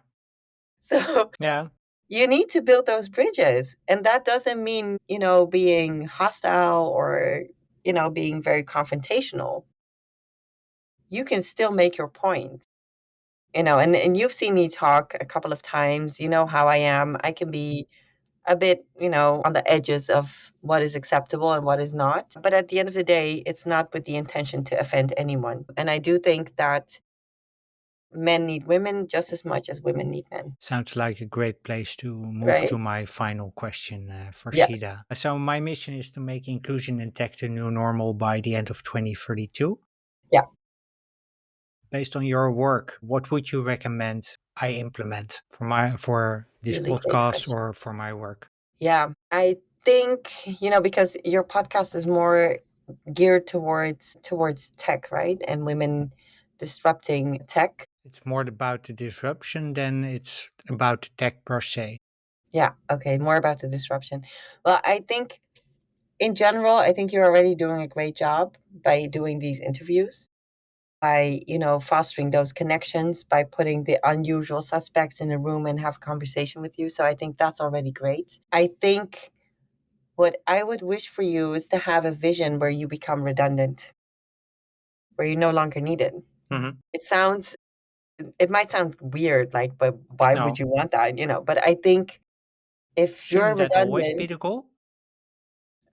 So Yeah. you need to build those bridges. And that doesn't mean, being hostile or, being very confrontational, you can still make your point. And you've seen me talk a couple of times. You know how I am. I can be a bit, on the edges of what is acceptable and what is not. But at the end of the day, it's not with the intention to offend anyone. And I do think that men need women just as much as women need men, Sounds like a great place to move right? to my final question, Yes. Farshida. So, my mission is to make inclusion in tech the new normal by the end of 2032. Yeah. Based on your work, what would you recommend I implement for this Really great podcast question. or for my work? Yeah. I think, because your podcast is more geared towards tech, right? And women disrupting tech. It's more about the disruption than it's about the tech per se. Yeah. Okay. More about the disruption. Well, I think in general, I think you're already doing a great job by doing these interviews, by, fostering those connections, by putting the unusual suspects in a room and have a conversation with you. So I think that's already great. I think what I would wish for you is to have a vision where you become redundant, where you're no longer needed. Hmm. It sounds, it might sound weird, like, but why would No, you want that? But I think if you're shouldn't that always be redundant, the goal?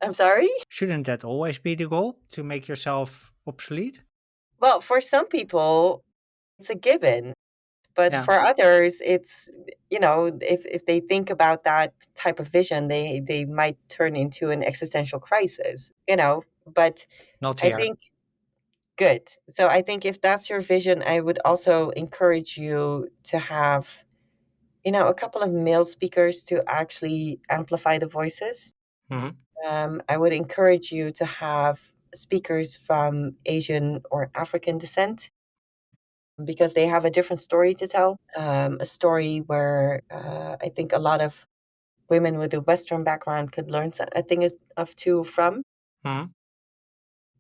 I'm sorry. Shouldn't that always be the goal to make yourself obsolete? Well, for some people, it's a given. But Yeah, for others, it's, if they think about that type of vision, they might turn into an existential crisis. But not I here. think good. So I think if that's your vision, I would also encourage you to have, a couple of male speakers to actually amplify the voices. Hmm. I would encourage you to have speakers from Asian or African descent because they have a different story to tell. A story where I think a lot of women with a Western background could learn a thing of two from. Hmm.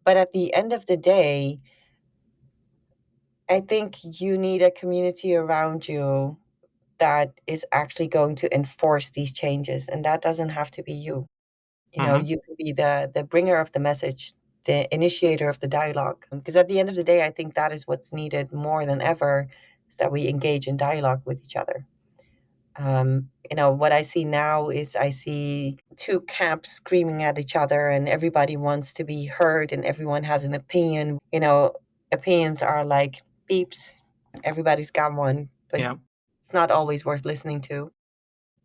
But at the end of the day, I think you need a community around you that is actually going to enforce these changes. And that doesn't have to be you. Hmm. You can be the bringer of the message, the initiator of the dialogue. Because at the end of the day, I think that is what's needed more than ever is that we engage in dialogue with each other. What I see now is I see two camps screaming at each other, and everybody wants to be heard, and everyone has an opinion. Opinions are like beeps. Everybody's got one, but Yeah. it's not always worth listening to.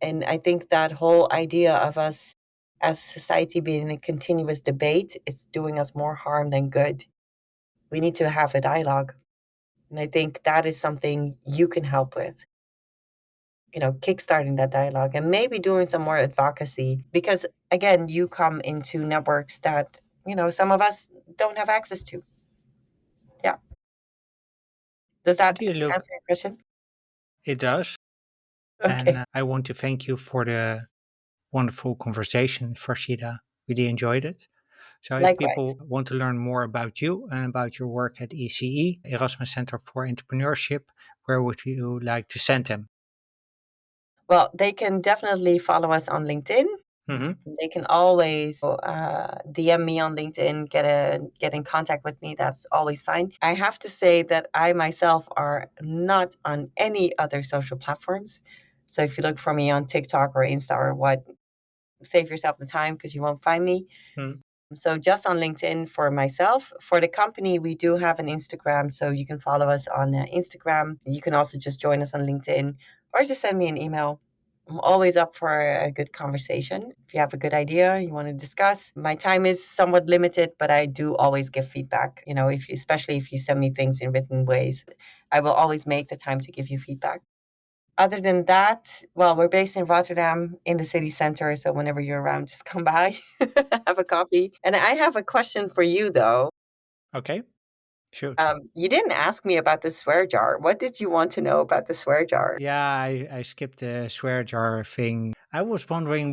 And I think that whole idea of us as society being in a continuous debate, it's doing us more harm than good. We need to have a dialogue. And I think that is something you can help with, kickstarting that dialogue and maybe doing some more advocacy because, again, you come into networks that, some of us don't have access to. Yeah. Does How that do you look? answer your question? It does. And Okay. I want to thank you for the wonderful conversation, Farshida. Really enjoyed it. So, if Likewise. people want to learn more about you and about your work at ECE, Erasmus Centre for Entrepreneurship, where would you like to send them? Well, they can definitely follow us on LinkedIn. Hmm. They can always DM me on LinkedIn, get in contact with me. That's always fine. I have to say that I myself are not on any other social platforms. So if you look for me on TikTok or Insta or what, save yourself the time because you won't find me. Hmm. So just on LinkedIn for myself. For the company, we do have an Instagram, so you can follow us on Instagram. You can also just join us on LinkedIn or just send me an email. I'm always up for a good conversation. If you have a good idea you want to discuss, my time is somewhat limited, but I do always give feedback. Especially if you send me things in written ways, I will always make the time to give you feedback. Other than that, well, we're based in Rotterdam in the city center. So whenever you're around, just come by, have a coffee. And I have a question for you, though. Okay, shoot. You didn't ask me about the swear jar. What did you want to know about the swear jar? Yeah, I skipped the swear jar thing. I was wondering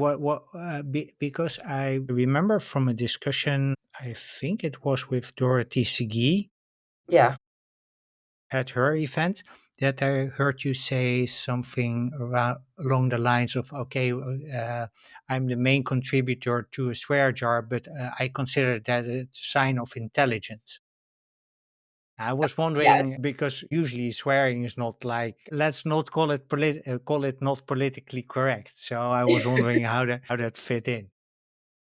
because I remember from a discussion, I think it was with Dorothy Segee Yeah. at her event. that I heard you say something along the lines of, okay, I'm the main contributor to a swear jar, but I consider that a sign of intelligence. I was Yes. wondering because usually swearing is not like, let's not call it call it not politically correct. So I was wondering how that fit in.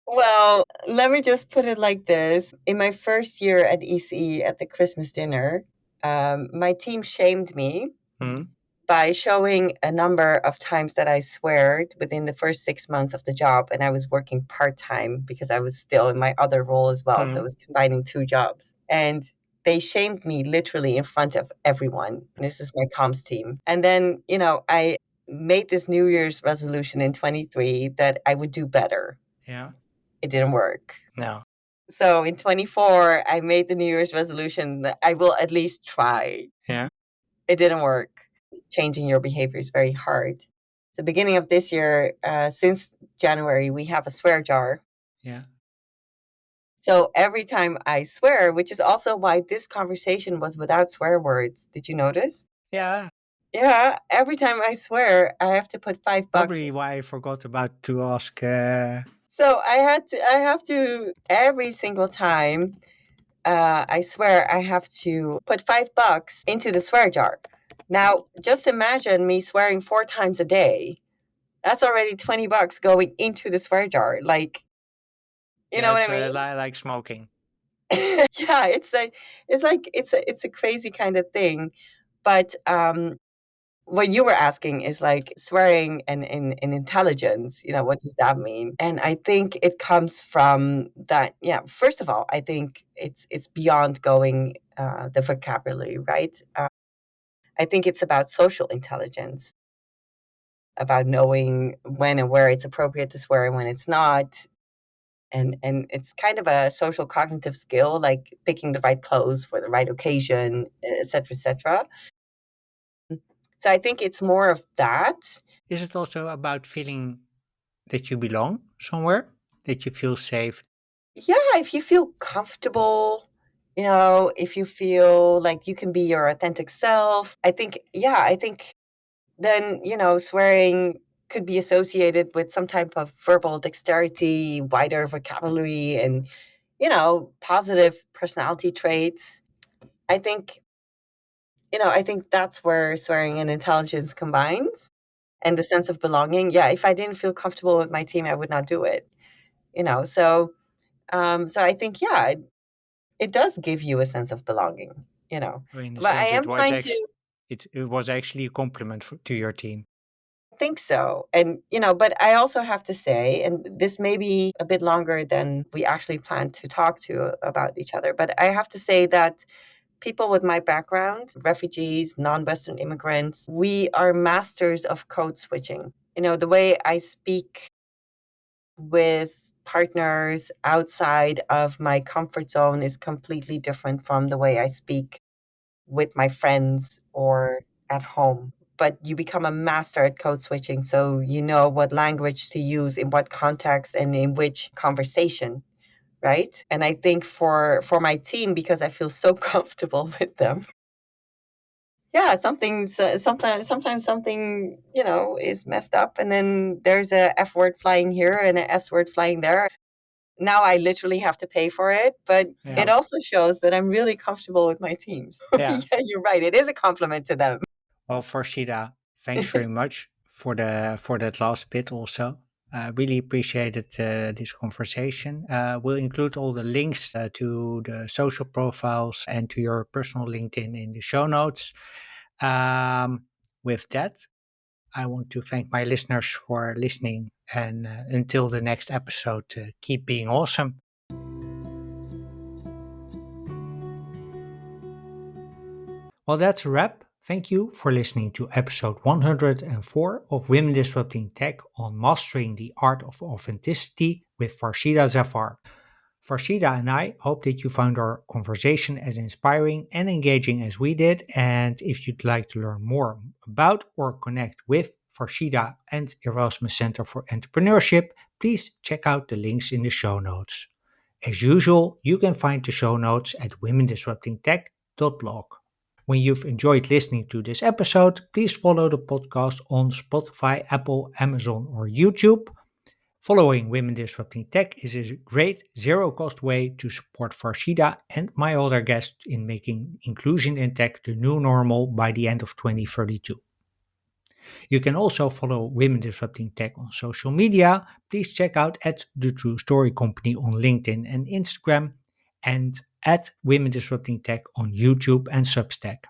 Well, let me just put it like this. In my first year at ECE at the Christmas dinner, my team shamed me Hmm? by showing a number of times that I sweared within the first 6 months of the job. And I was working part time because I was still in my other role as well. So I Hmm? was combining two jobs. And they shamed me literally in front of everyone. This is my comms team. And then, I made this New Year's resolution in 23 that I would do better. Yeah. It didn't work. No. So in 24, I made the New Year's resolution that I will at least try. Yeah. It didn't work. Changing your behavior is very hard. So beginning of this year, since January, we have a swear jar. Yeah. So every time I swear, which is also why this conversation was without swear words. Did you notice? Yeah. Yeah, every time I swear, I have to put $5. Probably why I forgot about to ask. So I have to every single time. I swear I have to put $5 into the swear jar. Now, just imagine me swearing 4 times a day. That's already $20 going into the swear jar. Like, you know Yeah, what it's I mean? like smoking. Yeah, it's a crazy kind of thing. But what you were asking is like swearing and in intelligence, what does that mean? And I think it comes from that, yeah, first of all, I think it's beyond going the vocabulary, right? I think it's about social intelligence, about knowing when and where it's appropriate to swear and when it's not. And it's kind of a social cognitive skill, like picking the right clothes for the right occasion, et cetera, et cetera. So I think it's more of that. Is it also about feeling that you belong somewhere, that you feel safe? Yeah, if you feel comfortable, if you feel like you can be your authentic self, I think then, swearing could be associated with some type of verbal dexterity, wider vocabulary, and, positive personality traits. I think, I think that's where swearing and intelligence combines and the sense of belonging. Yeah, if I didn't feel comfortable with my team, I would not do it, so I think, yeah, it does give you a sense of belonging, you know. In a But I sense, am trying to it was actually a compliment to your team. think so. And, but I also have to say, and this may be a bit longer than we actually planned to talk to about each other, but I have to say that people with my background, refugees, non Western immigrants, we are masters of code switching. The way I speak with partners outside of my comfort zone is completely different from the way I speak with my friends or at home. But you become a master at code switching, so you know what language to use in what context and in which conversation, right? And I think for my team, because I feel so comfortable with them, yeah, sometimes something is messed up, and then there's a F word flying here and a S word flying there. Now I literally have to pay for it, but Yeah. it also shows that I'm really comfortable with my teams. Yeah. Yeah, you're right. It is a compliment to them. Well, Farshida, thanks very much for that last bit also. I really appreciated this conversation. We'll include all the links to the social profiles and to your personal LinkedIn in the show notes. With that, I want to thank my listeners for listening. And until the next episode, keep being awesome. Well, that's a wrap. Thank you for listening to episode 104 of Women Disrupting Tech on Mastering the Art of Authenticity with Farshida Zafar. Farshida and I hope that you found our conversation as inspiring and engaging as we did. And if you'd like to learn more about or connect with Farshida and Erasmus Centre for Entrepreneurship, please check out the links in the show notes. As usual, you can find the show notes at womendisruptingtech.blog. When you've enjoyed listening to this episode, please follow the podcast on Spotify, Apple, Amazon, or YouTube. Following Women Disrupting Tech is a great zero-cost way to support Farshida and my other guests in making inclusion in tech the new normal by the end of 2032. You can also follow Women Disrupting Tech on social media. Please check out at The True Story Company on LinkedIn and Instagram, and at Women Disrupting Tech on YouTube and Substack.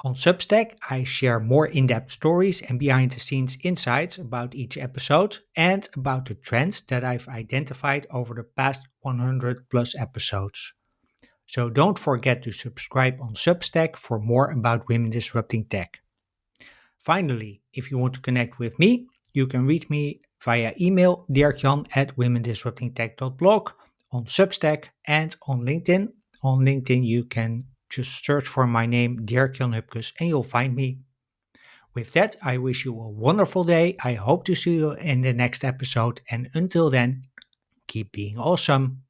On Substack, I share more in-depth stories and behind-the-scenes insights about each episode and about the trends that I've identified over the past 100 plus episodes. So don't forget to subscribe on Substack for more about Women Disrupting Tech. Finally, if you want to connect with me, you can reach me via email dirkjan@womendisruptingtech.blog, on Substack, and on LinkedIn. On LinkedIn, you can just search for my name, Dirkjan Hupkes, and you'll find me. With that, I wish you a wonderful day. I hope to see you in the next episode, and until then, keep being awesome.